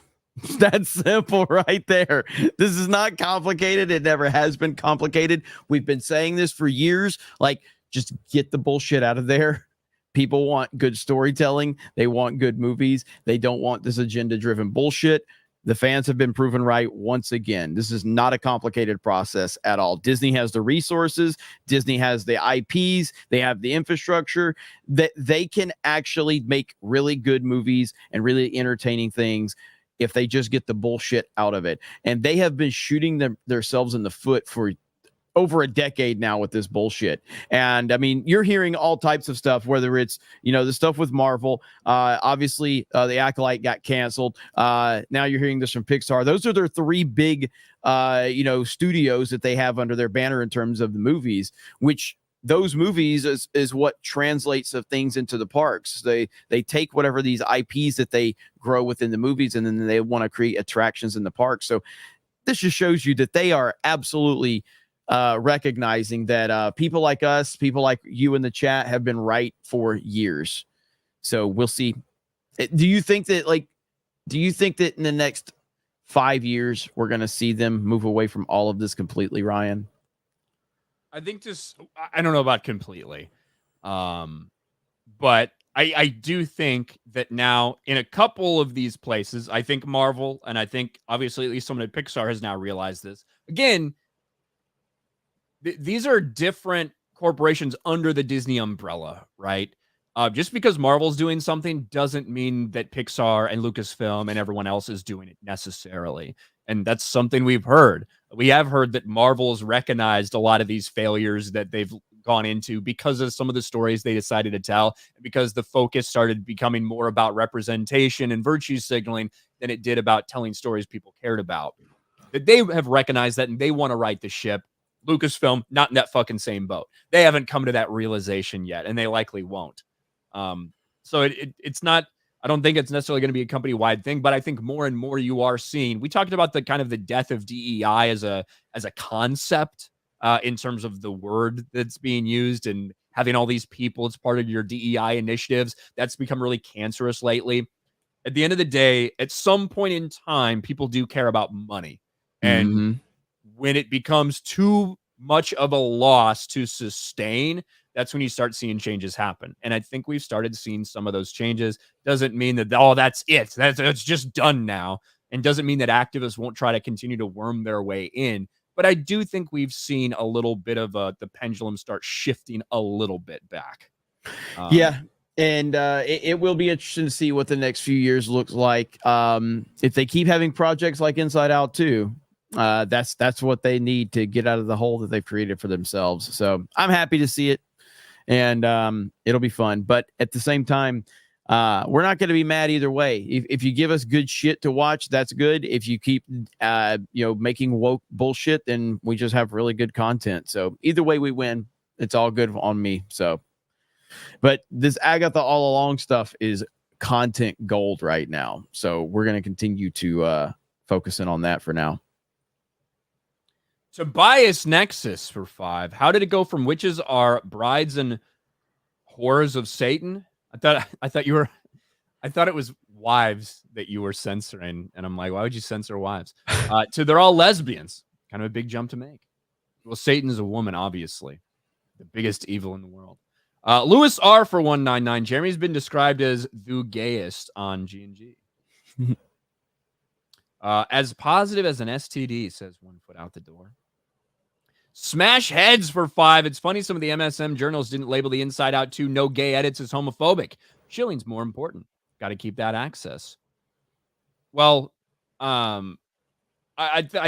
That's simple right there. This is not complicated. It never has been complicated. We've been saying this for years. Like, just get the bullshit out of there. People want good storytelling. They want good movies. They don't want this agenda-driven bullshit. The fans have been proven right once again. This is not a complicated process at all. Disney has the resources. Disney has the IPs. They have the infrastructure that they can actually make really good movies and really entertaining things if they just get the bullshit out of it. And they have been shooting themselves in the foot for over a decade now with this bullshit. And I mean, you're hearing all types of stuff, whether it's, the stuff with Marvel, obviously the Acolyte got canceled. Now you're hearing this from Pixar. Those are their three big, studios that they have under their banner in terms of the movies, which those movies is what translates of things into the parks. They take whatever these IPs that they grow within the movies, and then they want to create attractions in the park. So this just shows you that they are absolutely recognizing that people like us, people like you in the chat, have been right for years. So we'll see. Do you think that in the next 5 years we're going to see them move away from all of this completely, Ryan? I think I don't know about completely. But I do think that now in a couple of these places, I think Marvel, and I think obviously at least someone at Pixar has now realized this. Again, these are different corporations under the Disney umbrella, right? Just because Marvel's doing something doesn't mean that Pixar and Lucasfilm and everyone else is doing it necessarily. And that's something we've heard. We have heard that Marvel's recognized a lot of these failures that they've gone into because of some of the stories they decided to tell, because the focus started becoming more about representation and virtue signaling than it did about telling stories people cared about. That they have recognized that and they want to right the ship. Lucasfilm, not in that fucking same boat. They haven't come to that realization yet, and they likely won't. So it's not, I don't think it's necessarily going to be a company-wide thing, but I think more and more you are seeing. We talked about the kind of the death of DEI as a concept in terms of the word that's being used and having all these people as part of your DEI initiatives. That's become really cancerous lately. At the end of the day, at some point in time, people do care about money. And when it becomes too much of a loss to sustain, that's when you start seeing changes happen. And I think we've started seeing some of those changes. Doesn't mean that, that's it. That's just done now. And doesn't mean that activists won't try to continue to worm their way in. But I do think we've seen a little bit of the pendulum start shifting a little bit back. Yeah. And it will be interesting to see what the next few years looks like. If they keep having projects like Inside Out 2, that's what they need to get out of the hole that they've created for themselves. So I'm happy to see it. And it'll be fun. But at the same time, we're not going to be mad either way. If you give us good shit to watch, that's good. If you keep, making woke bullshit, then we just have really good content. So either way we win, it's all good on me. So, but this Agatha All Along stuff is content gold right now. So we're going to continue to focus in on that for now. Tobias Nexus for 5. How did it go from witches are brides and whores of Satan? I thought it was wives that you were censoring, and I'm like, why would you censor wives? To they're all lesbians. Kind of a big jump to make. Well, Satan is a woman, obviously, the biggest evil in the world. Lewis R for 199. Jeremy's been described as the gayest on G&G. As positive as an STD, says 1 foot out the door. Smash heads for 5. It's funny some of the MSM journals didn't label the Inside Out 2 no gay edits as homophobic. Shilling's more important. Got to keep that access. Well, I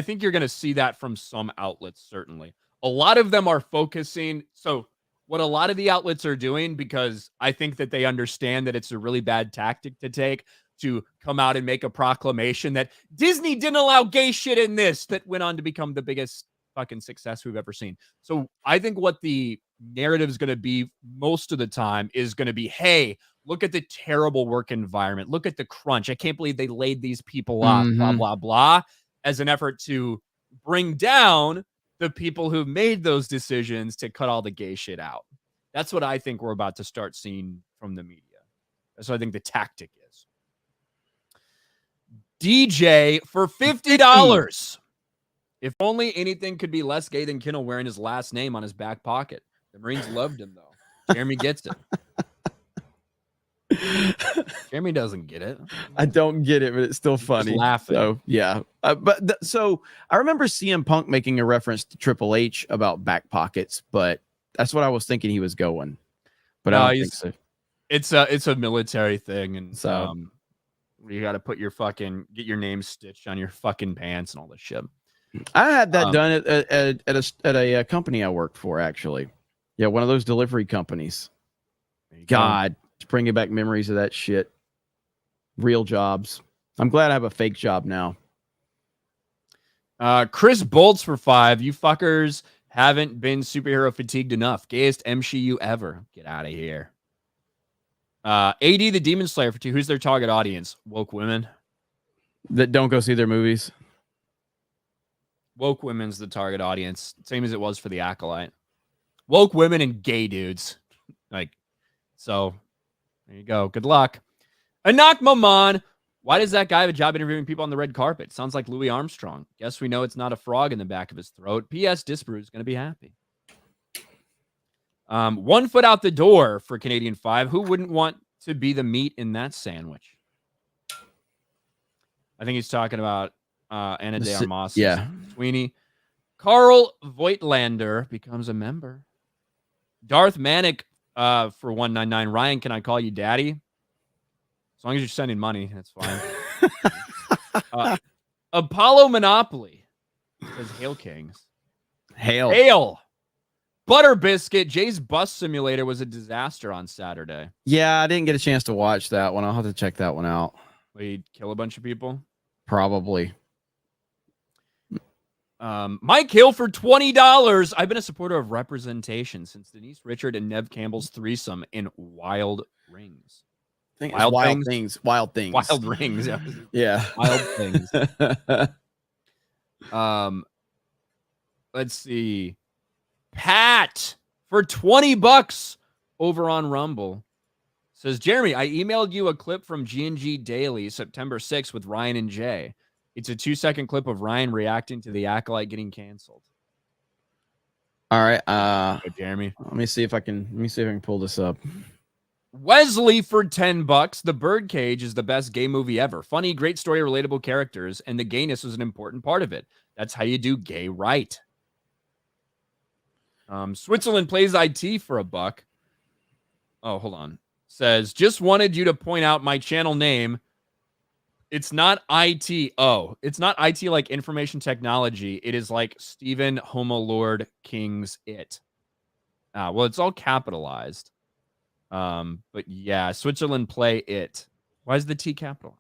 think you're going to see that from some outlets, certainly. A lot of them are focusing. So what a lot of the outlets are doing, because I think that they understand that it's a really bad tactic to take, to come out and make a proclamation that Disney didn't allow gay shit in this, that went on to become the biggest fucking success we've ever seen. So I think what the narrative is going to be most of the time is going to be, hey, look at the terrible work environment. Look at the crunch. I can't believe they laid these people off, blah, blah, blah, as an effort to bring down the people who made those decisions to cut all the gay shit out. That's what I think we're about to start seeing from the media. That's what I think the tactic is. DJ for $50. If only anything could be less gay than Kindle wearing his last name on his back pocket. The Marines loved him, though. Jeremy gets it. Jeremy doesn't get it. I don't get it, but it's still funny. Laughing. So, yeah. So I remember CM Punk making a reference to Triple H about back pockets, but that's what I was thinking he was going. But I don't think so. It's a military thing, and so you got to get your name stitched on your fucking pants and all this shit. I had that done at a company I worked for, actually. Yeah, one of those delivery companies. God, it's bringing back memories of that shit. Real jobs. I'm glad I have a fake job now. Chris Bolts for 5. You fuckers haven't been superhero fatigued enough. Gayest MCU ever. Get out of here. AD the Demon Slayer for 2. Who's their target audience? Woke women. That don't go see their movies. Woke women's the target audience. Same as it was for the Acolyte. Woke women and gay dudes. Like, so there you go. Good luck. Anak Maman. Why does that guy have a job interviewing people on the red carpet? Sounds like Louis Armstrong. Guess we know it's not a frog in the back of his throat. P.S. Disparu is going to be happy. 1 foot out the door for Canadian 5. Who wouldn't want to be the meat in that sandwich? I think he's talking about Anna de Armas. Yeah. Sweeney. Carl Voigtlander becomes a member. Darth Manic for 199. Ryan, can I call you daddy? As long as you're sending money, that's fine. Apollo Monopoly says Hail Kings. Hail. Butter Biscuit. Jay's Bus Simulator was a disaster on Saturday. Yeah, I didn't get a chance to watch that one. I'll have to check that one out. We'd kill a bunch of people. Probably. Mike Hill for $20. I've been a supporter of representation since Denise Richard and Nev Campbell's threesome in Wild Rings. Wild things. Wild Rings. Yeah. Wild Things. Let's see. Pat for $20 over on Rumble says, Jeremy, I emailed you a clip from G&G Daily September 6th with Ryan and Jay. It's a 2-second clip of Ryan reacting to the Acolyte getting canceled. All right. Jeremy. Let me see if I can pull this up. Wesley for $10. The Birdcage is the best gay movie ever. Funny, great story, relatable characters, and the gayness was an important part of it. That's how you do gay right. Switzerland plays IT for $1. Oh, hold on. Says, just wanted you to point out my channel name. It's not IT. Oh, it's not IT like information technology. It is like Stephen Homo Lord King's It. Well, it's all capitalized. But yeah, Switzerland play it. Why is the T capitalized?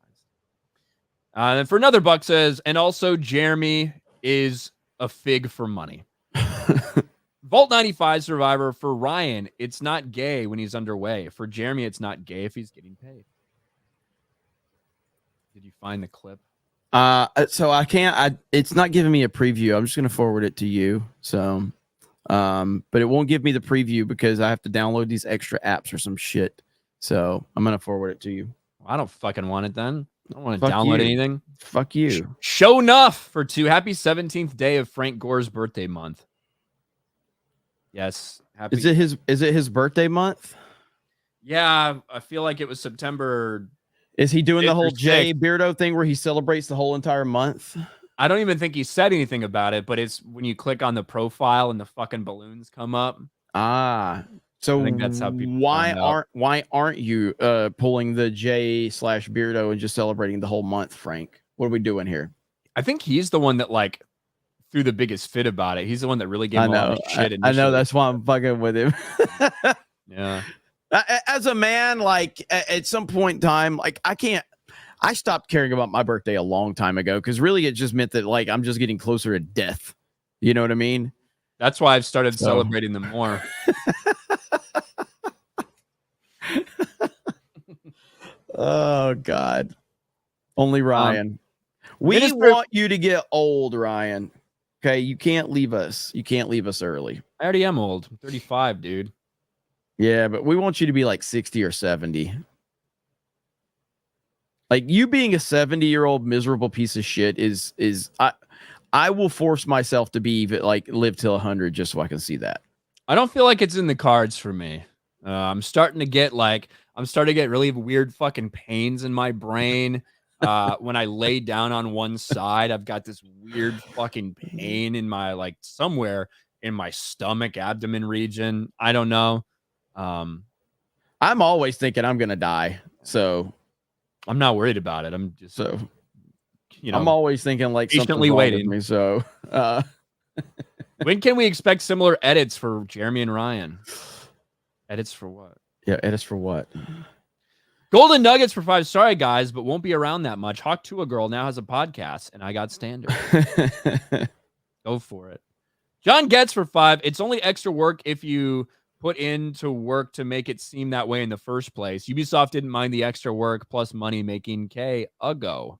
And for another $1 says, and also Jeremy is a fig for money. Vault 95 Survivor for Ryan. It's not gay when he's underway. For Jeremy, it's not gay if he's getting paid. Did you find the clip? So I can't. It's not giving me a preview. I'm just gonna forward it to you. So, but it won't give me the preview because I have to download these extra apps or some shit. So I'm gonna forward it to you. I don't fucking want it then. I don't want to download anything. Fuck you. Show enough for 2. Happy 17th day of Frank Gore's birthday month. Yes. Happy. Is it his birthday month? Yeah, I feel like it was September. Is he doing the whole Jay Beardo thing where he celebrates the whole entire month? I don't even think he said anything about it, but it's when you click on the profile and the fucking balloons come up. So I think that's how people why aren't you pulling the J/Beardo and just celebrating the whole month, Frank? What are we doing here? I think he's the one that like threw the biggest fit about it. He's the one that really gave him all the shit. I know, that's why I'm fucking with him. Yeah. As a man, like at some point in time, like I stopped caring about my birthday a long time ago because really it just meant that like I'm just getting closer to death. You know what I mean? That's why I've started celebrating them more. Oh God. Only Ryan. We want you to get old, Ryan. Okay, you can't leave us. You can't leave us early. I already am old. I'm 35, dude. Yeah, but we want you to be like 60 or 70. Like you being a 70-year-old miserable piece of shit is I will force myself to be like live till 100 just so I can see that. I don't feel like it's in the cards for me. I'm starting to get really weird fucking pains in my brain. When I lay down on one side, I've got this weird fucking pain in my like somewhere in my stomach, abdomen region. I don't know. I'm always thinking I'm gonna die, so I'm not worried about it. I'm just you know, I'm always thinking like patiently something's wrong with waiting. me. So, when can we expect similar edits for Jeremy and Ryan? Edits for what? yeah, edits for what? Golden Nuggets for 5. Sorry, guys, but won't be around that much. Hawk to a Girl now has a podcast, and I got standard. Go for it. John Getz for 5. It's only extra work if you put into work to make it seem that way in the first place. Ubisoft didn't mind the extra work plus money making K a go.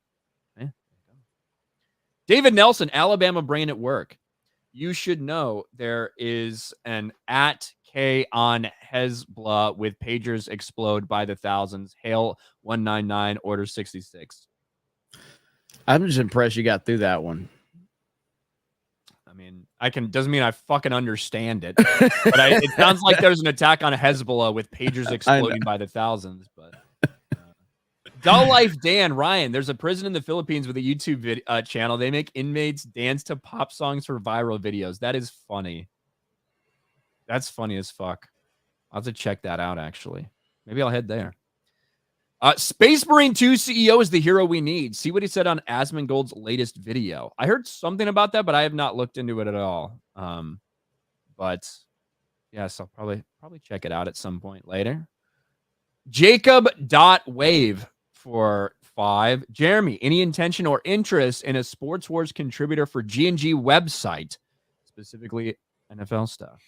David Nelson, Alabama brain at work. You should know there is an at K on Hezbollah with pagers explode by the thousands. Hail 199, order 66. I'm just impressed you got through that one. I mean, doesn't mean I fucking understand it, but it sounds like there's an attack on Hezbollah with pagers exploding by the thousands. But Dull Life Dan Ryan, there's a prison in the Philippines with a YouTube channel. They make inmates dance to pop songs for viral videos. That is funny. That's funny as fuck. I'll have to check that out, actually. Maybe I'll head there. Space Marine 2 CEO is the hero we need. See what he said on Asmongold's latest video. I heard something about that, but I have not looked into it at all. But yes, I'll probably check it out at some point later. Jacob.wave for 5. Jeremy, any intention or interest in a Sports Wars contributor for G&G website, specifically NFL stuff?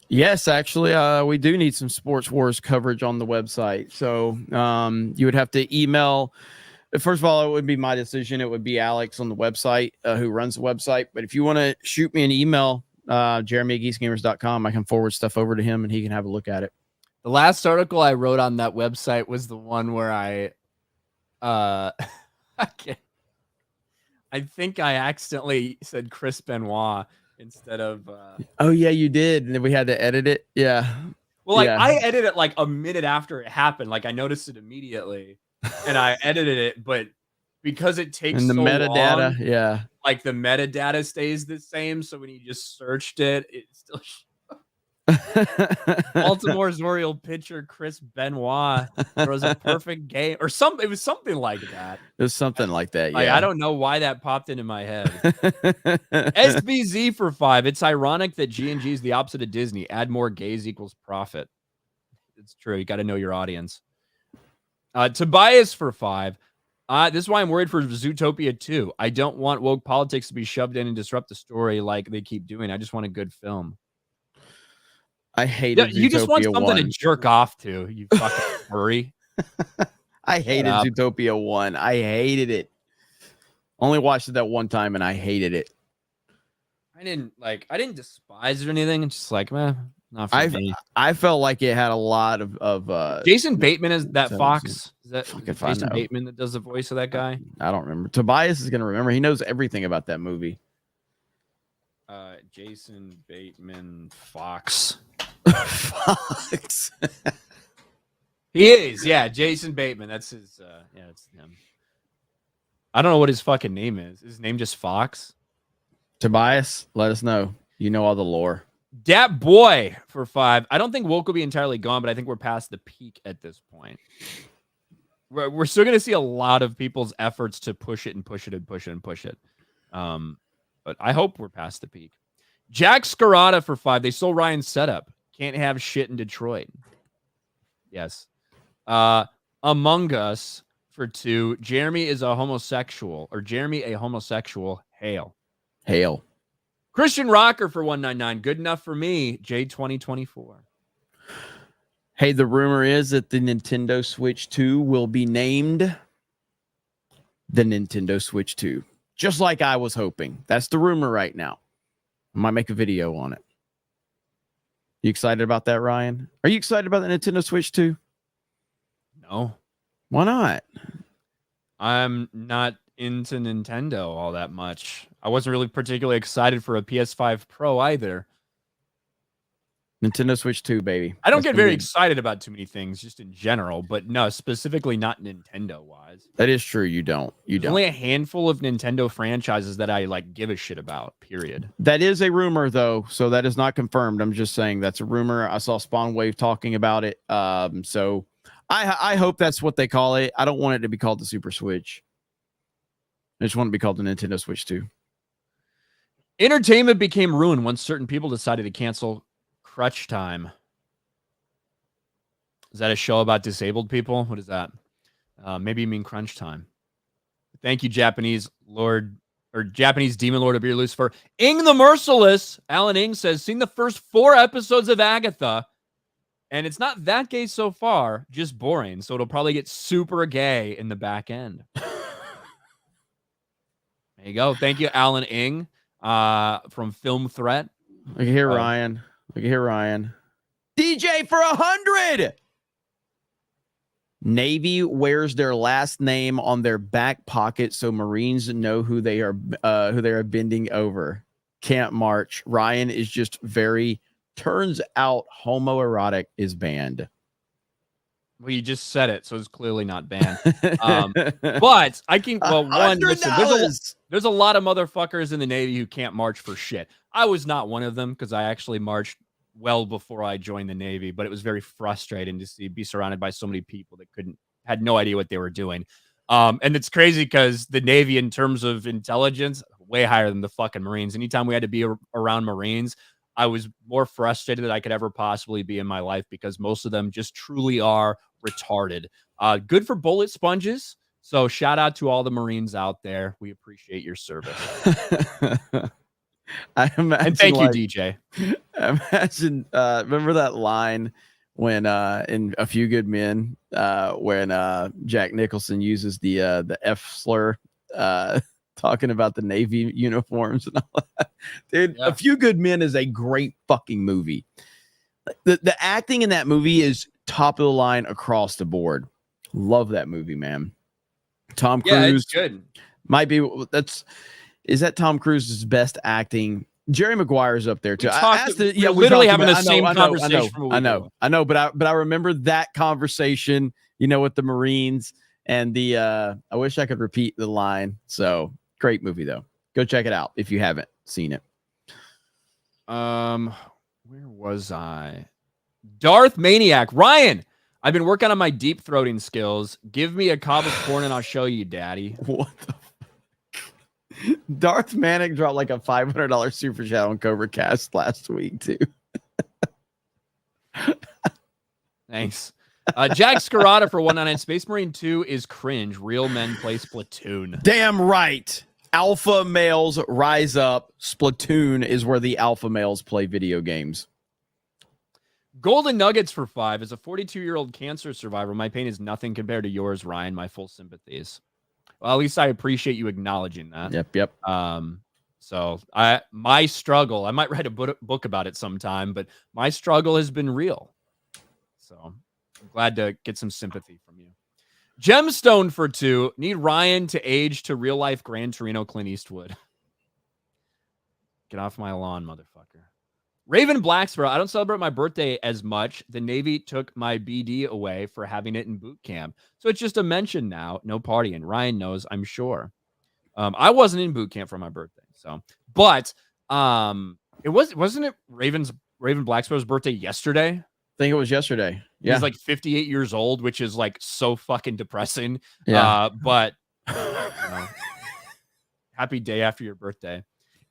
Yes, actually, we do need some Sports Wars coverage on the website. So you would have to email. First of all, it would be my decision. It would be Alex on the website who runs the website. But if you want to shoot me an email, Jeremy@geeksgamers.com, I can forward stuff over to him and he can have a look at it. The last article I wrote on that website was the one where I think I accidentally said Chris Benoit instead of oh yeah, you did, and then we had to edit it. Yeah, well, like yeah. I edited it like a minute after it happened. Like I noticed it immediately and I edited it, but because it takes and the so metadata, long, yeah, like the metadata stays the same, so when you just searched it, it still Baltimore's Oriole pitcher Chris Benoit throws a perfect game or something. It was something like that. It was something like that. Like, Yeah, I don't know why that popped into my head. SBZ for 5. It's ironic that G&G is the opposite of Disney. Add more gays equals profit. It's true. You got to know your audience. Tobias for 5. This is why I'm worried for Zootopia 2. I don't want woke politics to be shoved in and disrupt the story like they keep doing. I just want a good film. I hated You just want Zootopia something 1. to jerk off to, you fucking furry. I hated Zootopia 1. I hated it. Only watched it that one time and I hated it. I didn't despise it or anything. It's just like, man, not for me. I felt like it had a lot of Jason Bateman is that so- Fox. Is that if I Jason know. Bateman that does the voice of that guy? I don't remember. Tobias is gonna remember. He knows everything about that movie. Jason Bateman Fox. Fox. He is, yeah. Jason Bateman. That's his. Yeah, that's him. I don't know what his fucking name is. Is his name just Fox? Tobias, let us know. You know all the lore. Dat Boy for 5. I don't think woke will be entirely gone, but I think we're past the peak at this point. We're still going to see a lot of people's efforts to push it and push it and push it and push it. But I hope we're past the peak. Jack Scarata for 5. They stole Ryan's setup. Can't have shit in Detroit. Yes. Among Us for 2. Jeremy is a homosexual. Or Jeremy a homosexual. Hail. Hail. Christian Rocker for 199. Good enough for me. J2024. Hey, the rumor is that the Nintendo Switch 2 will be named the Nintendo Switch 2. Just like I was hoping. That's the rumor right now. I might make a video on it. You excited about that, Ryan? Are you excited about the Nintendo Switch 2? No. Why not? I'm not into Nintendo all that much. I wasn't really particularly excited for a PS5 Pro either. Nintendo Switch 2, baby. I don't That's get gonna very be- excited about too many things just in general, but no, specifically not Nintendo wise. That is true. You don't. You There's don't. only a handful of Nintendo franchises that I like give a shit about, period. That is a rumor, though, so that is not confirmed. I'm just saying that's a rumor. I saw Spawn Wave talking about it. So I hope that's what they call it. I don't want it to be called the Super Switch. I just want to be called the Nintendo Switch 2. Entertainment became ruined once certain people decided to cancel Crutch Time. Is that a show about disabled people? What is that? Maybe you mean Crunch Time. Thank you, Japanese Demon Lord of Beer Lucifer. Ing the Merciless, Alan Ing says, seen the first 4 episodes of Agatha, and it's not that gay so far, just boring. So it'll probably get super gay in the back end. There you go. Thank you, Alan Ing, from Film Threat. Look at here, Ryan. Look at here, Ryan. DJ for 100. Navy wears their last name on their back pocket so Marines know who they are bending over. Can't march. Ryan is just very. Turns out homoerotic is banned. Well, you just said it, so it's clearly not banned. But I can. Well, one, listen, there's a lot of motherfuckers in the Navy who can't march for shit. I was not one of them because I actually marched well before I joined the Navy, but it was very frustrating to be surrounded by so many people that had no idea what they were doing. And it's crazy because the Navy, in terms of intelligence, way higher than the fucking Marines. Anytime we had to be around Marines, I was more frustrated than I could ever possibly be in my life because most of them just truly are retarded. Good for bullet sponges. So shout out to all the Marines out there. We appreciate your service. I imagine, and thank you, DJ. Imagine, remember that line when in A Few Good Men, when Jack Nicholson uses the F slur, talking about the Navy uniforms and all that. Dude, yeah. A Few Good Men is a great fucking movie. The acting in that movie is top of the line across the board. Love that movie, man. Tom Cruise, yeah, it's good. Might be is that Tom Cruise's best acting? Jerry Maguire's up there too. We're literally having the same conversation. I know, but I remember that conversation, with the Marines and the I wish I could repeat the line. So great movie though. Go check it out if you haven't seen it. Where was I? Darth Maniac. Ryan, I've been working on my deep throating skills. Give me a cob of corn and I'll show you, Daddy. What the Darth Manic dropped like a $500 super chat on Cobra Cast last week too. Thanks. Jack Scarata for 199. Space Marine 2 is cringe. Real men play Splatoon. Damn right. Alpha males rise up. Splatoon is where the alpha males play video games. Golden Nuggets for 5. As a 42-year-old cancer survivor, my pain is nothing compared to yours, Ryan. My full sympathies. Well, at least I appreciate you acknowledging that. Yep. So my struggle, I might write a book about it sometime, but my struggle has been real. So I'm glad to get some sympathy from you. Gemstone for 2. Need Ryan to age to real life Gran Torino Clint Eastwood. Get off my lawn, motherfucker. Raven Blacksboro, I don't celebrate my birthday as much. The Navy took my BD away for having it in boot camp. So it's just a mention now. No partying. Ryan knows, I'm sure. I wasn't in boot camp for my birthday. But wasn't it Raven Blacksboro's birthday yesterday? I think it was yesterday. Yeah. He's like 58 years old, which is like so fucking depressing. Yeah. But happy day after your birthday.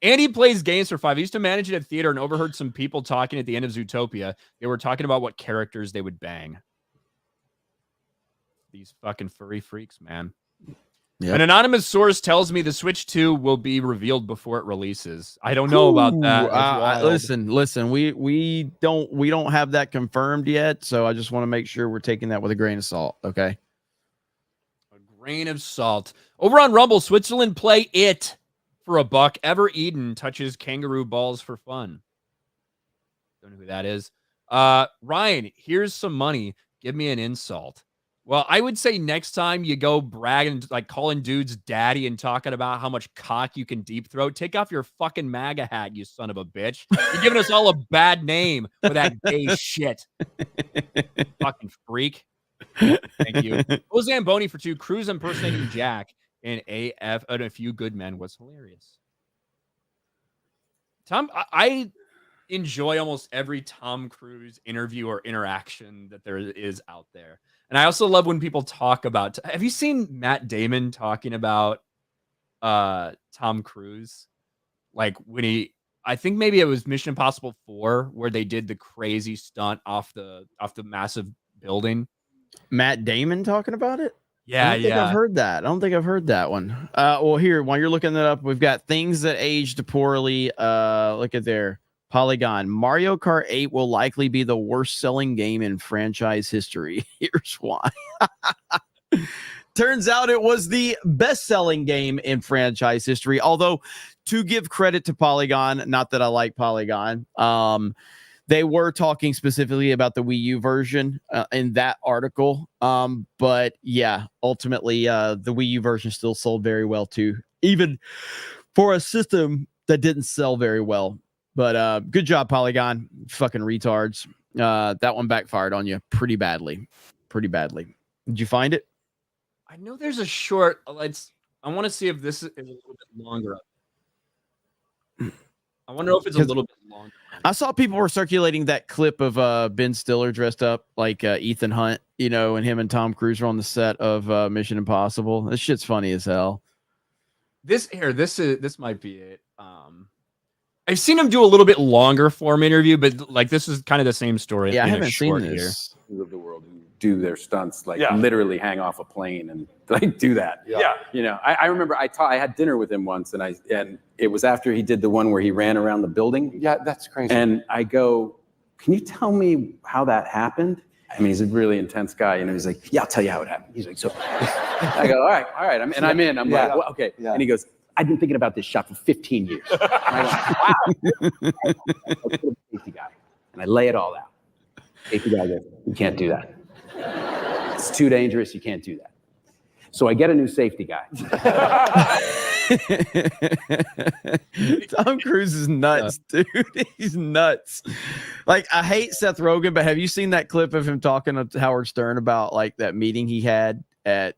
Andy plays games for 5. I used to manage it at theater and overheard some people talking at the end of Zootopia. They were talking about what characters they would bang. These fucking furry freaks, man. Yep. An anonymous source tells me the Switch 2 will be revealed before it releases. I don't know about that. Listen. We don't have that confirmed yet, so I just want to make sure we're taking that with a grain of salt. Okay. A grain of salt. Over on Rumble, Switzerland play it for $1. Ever Eden touches kangaroo balls for fun. Don't know who that is. Ryan, here's some money. Give me an insult. Well, I would say next time you go bragging, like calling dudes daddy and talking about how much cock you can deep throat, take off your fucking MAGA hat, you son of a bitch. You're giving us all a bad name for that gay shit. Fucking freak. Thank you. Ozan Boney for 2. Cruz impersonating Jack in AF and A Few Good Men was hilarious. Tom, I enjoy almost every Tom Cruise interview or interaction that there is out there. And I also love when people talk about, have you seen Matt Damon talking about Tom Cruise, like when I think maybe it was Mission Impossible 4 where they did the crazy stunt off the massive building. Matt Damon talking about it? Yeah, I don't think I've heard that. I don't think I've heard that one. Well, here, while you're looking that up, we've got things that aged poorly. Look at there. Polygon. Mario Kart 8 will likely be the worst selling game in franchise history. Here's why. Turns out it was the best selling game in franchise history. Although, to give credit to Polygon, not that I like Polygon, they were talking specifically about the Wii U version in that article. But yeah, ultimately, the Wii U version still sold very well too, even for a system that didn't sell very well. But good job, Polygon. Fucking retards. That one backfired on you pretty badly. Pretty badly. Did you find it? I know there's a short. I want to see if this is a little bit longer. I wonder if it's a little bit longer. I saw people were circulating that clip of Ben Stiller dressed up like Ethan Hunt, you know, and him and Tom Cruise are on the set of Mission Impossible. This shit's funny as hell. This might be it. I've seen him do a little bit longer form interview, but like this is kind of the same story. Yeah, I haven't seen this. Of the world who do their stunts like literally hang off a plane and like do that. Yeah. You know, I remember I had dinner with him once and it was after he did the one where he ran around the building. Yeah, that's crazy. And I go, can you tell me how that happened? I mean, he's a really intense guy. And he's like, yeah, I'll tell you how it happened. He's like, so I go, all right. I'm in. I'm like, well, okay. Yeah. And he goes, I've been thinking about this shot for 15 years. And I go, wow. I put a safety guy and I lay it all out. Safety guy goes, you can't do that. It's too dangerous. You can't do that. So I get a new safety guy. Tom Cruise is nuts, dude. He's nuts. Like, I hate Seth Rogen, but have you seen that clip of him talking to Howard Stern about like that meeting he had at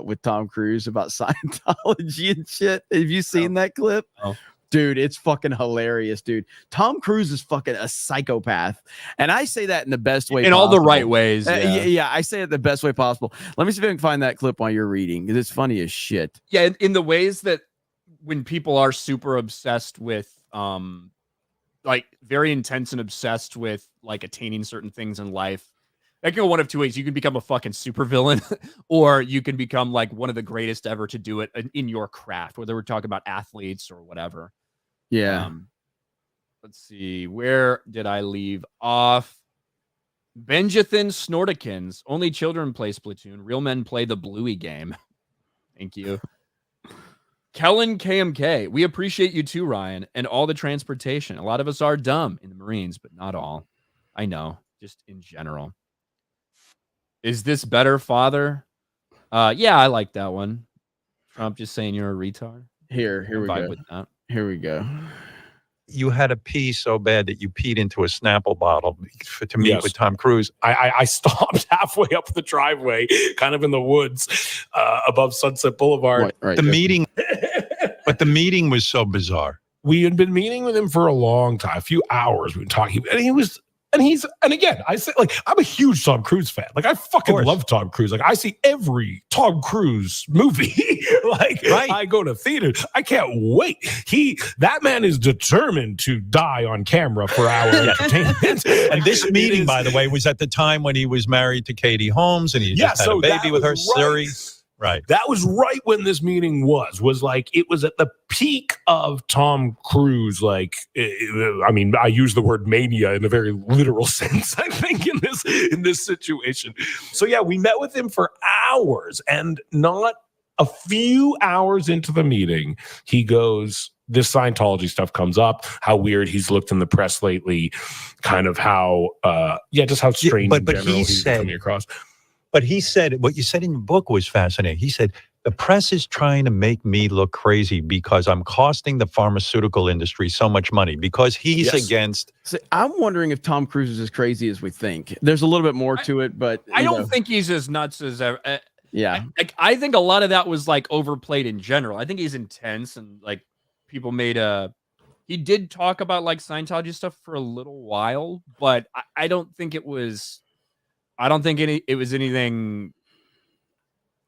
with Tom Cruise about Scientology and shit? Have you seen that clip? Oh. Dude, it's fucking hilarious, dude. Tom Cruise is fucking a psychopath. And I say that in the best way in possible. all the right ways. Yeah, I say it the best way possible. Let me see if I can find that clip while you're reading, because it's funny as shit. Yeah, in the ways that when people are super obsessed with like very intense and obsessed with like attaining certain things in life, that can go one of two ways. You can become a fucking supervillain, or you can become like one of the greatest ever to do it in your craft, whether we're talking about athletes or whatever. Yeah. Let's see. Where did I leave off? Benjathan Snortikins. Only children play Splatoon. Real men play the Bluey game. Thank you. Kellen KMK. We appreciate you too, Ryan, and all the transportation. A lot of us are dumb in the Marines, but not all. I know, just in general. Is this better, Father? Yeah, I like that one. Trump just saying you're a retard. Here we go. With that. Here we go. You had to pee so bad that you peed into a Snapple bottle to meet with Tom Cruise. I stopped halfway up the driveway, kind of in the woods above Sunset Boulevard. Right. The meeting, but the meeting was so bizarre. We had been meeting with him for a long time, a few hours. We've been talking, and again, I say, like, I'm a huge Tom Cruise fan. Like, I fucking love Tom Cruise. Like, I see every Tom Cruise movie. I go to theaters. I can't wait. That man is determined to die on camera for our entertainment. And this meeting, by the way, was at the time when he was married to Katie Holmes, and he just had a baby with her, Siri. Right. That was right when this meeting was like, it was at the peak of Tom Cruise. Like, I mean, I use the word mania in a very literal sense, I think, in this situation. So yeah, we met with him for hours, and not a few hours into the meeting, he goes, this Scientology stuff comes up, how weird he's looked in the press lately, kind of how, just how strange in general he's coming across. But he said, what you said in your book was fascinating. He said, the press is trying to make me look crazy because I'm costing the pharmaceutical industry so much money, because he's against. So I'm wondering if Tom Cruise is as crazy as we think. There's a little bit more to it, but I don't think he's as nuts as ever. Yeah. I think a lot of that was like overplayed in general. I think he's intense, and like people made he did talk about like Scientology stuff for a little while, but I don't think it was. I don't think it was anything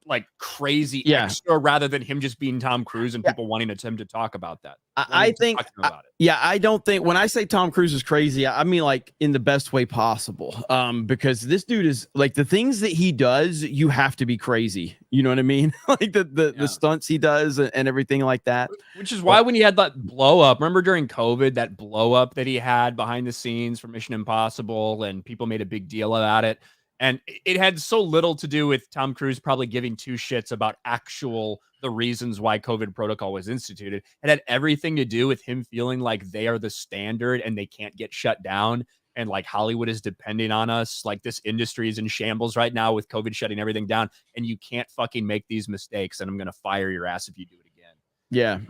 like crazy Yeah. extra rather than him just being Tom Cruise and people wanting him to talk about that. I think, about it. yeah, I don't think when I say Tom Cruise is crazy, I mean like in the best way possible. Because this dude is like the things that he does, you have to be crazy. You know what I mean? Like the stunts he does and everything like that. Which is why when he had that blow up, remember during COVID, that blow up that he had behind the scenes for Mission Impossible, and people made a big deal about it. And it had so little to do with Tom Cruise probably giving two shits about the reasons why COVID protocol was instituted. It had everything to do with him feeling like they are the standard and they can't get shut down. And like Hollywood is depending on us. Like this industry is in shambles right now with COVID shutting everything down. And you can't fucking make these mistakes. And I'm going to fire your ass if you do it again. Yeah.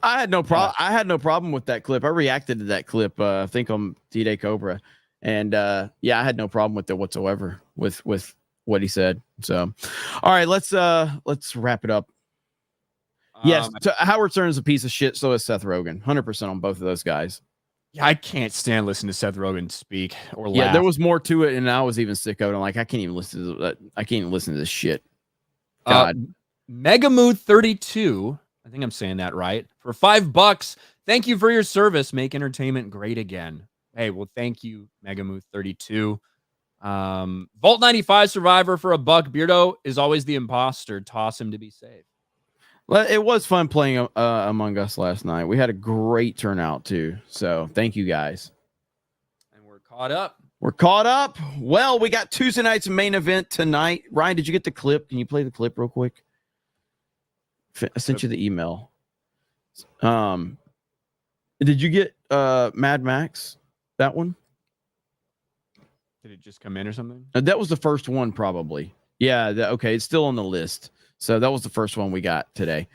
I had no problem. I had no problem with that clip. I reacted to that clip. I think on D-Day Cobra. And yeah, I had no problem with it whatsoever with what he said. So, all right, let's wrap it up. Yes, so Howard Stern is a piece of shit. So is Seth Rogen. 100% on both of those guys. Yeah, I can't stand listening to Seth Rogen speak or laugh. Yeah, there was more to it, and I was even sick of it. I'm like, I can't even listen to that. I can't even listen to this shit. God. Megamood32. I think I'm saying that right. For $5. Thank you for your service. Make entertainment great again. Hey, well, thank you, Megamood32. Vault 95 Survivor for $1. Beardo is always the imposter. Toss him to be safe. Well, it was fun playing Among Us last night. We had a great turnout too. So thank you guys. And we're caught up. We're caught up. Well, we got Tuesday night's main event tonight. Ryan, did you get the clip? Can you play the clip real quick? I sent you the email. Did you get Mad Max? That one? Did it just come in or something? That was the first one, probably. Yeah. Okay. It's still on the list. So that was the first one we got today.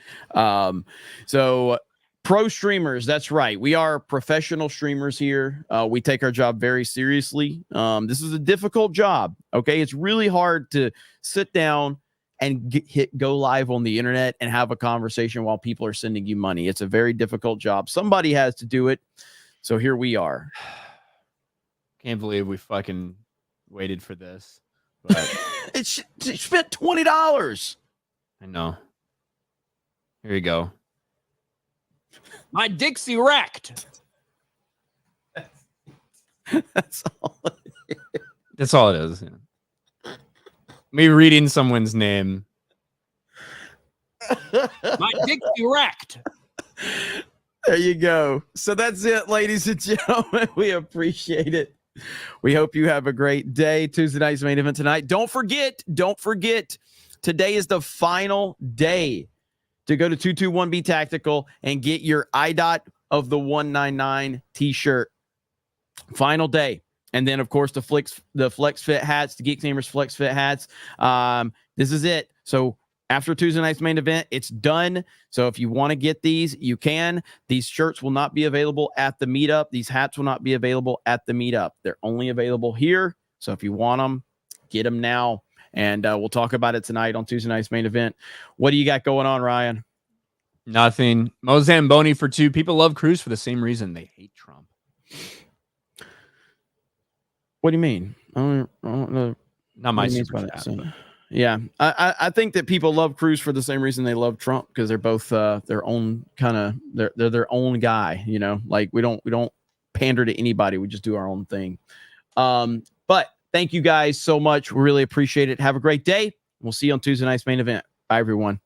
So pro streamers, that's right. We are professional streamers here. We take our job very seriously. This is a difficult job. Okay. It's really hard to sit down and hit go live on the internet and have a conversation while people are sending you money. It's a very difficult job. Somebody has to do it. So here we are. Can't believe we fucking waited for this. But it spent $20. I know. Here you go. My Dixie wrecked. That's all. That's all it is. Yeah. Me reading someone's name. My Dixie wrecked. There you go. So that's it, ladies and gentlemen. We appreciate it. We hope you have a great day. Tuesday night's main event tonight. Don't forget, today is the final day to go to 221B Tactical and get your IDOT of the 199 t-shirt. Final day. And then, of course, the Flex Fit hats, the Geeks Gamers Flex Fit hats. This is it. So after Tuesday night's main event, it's done. So if you want to get these, you can. These shirts will not be available at the meetup. These hats will not be available at the meetup. They're only available here. So if you want them, get them now. And we'll talk about it tonight on Tuesday night's main event. What do you got going on, Ryan? Nothing. Mo Zamboni for 2. People love Cruz for the same reason they hate Trump. What do you mean? I don't know. Not my super chat. Yeah, I think that people love Cruz for the same reason they love Trump, because they're both their own kind of they're their own guy. You know, like we don't pander to anybody. We just do our own thing. But thank you guys so much. We really appreciate it. Have a great day. We'll see you on Tuesday night's main event. Bye, everyone.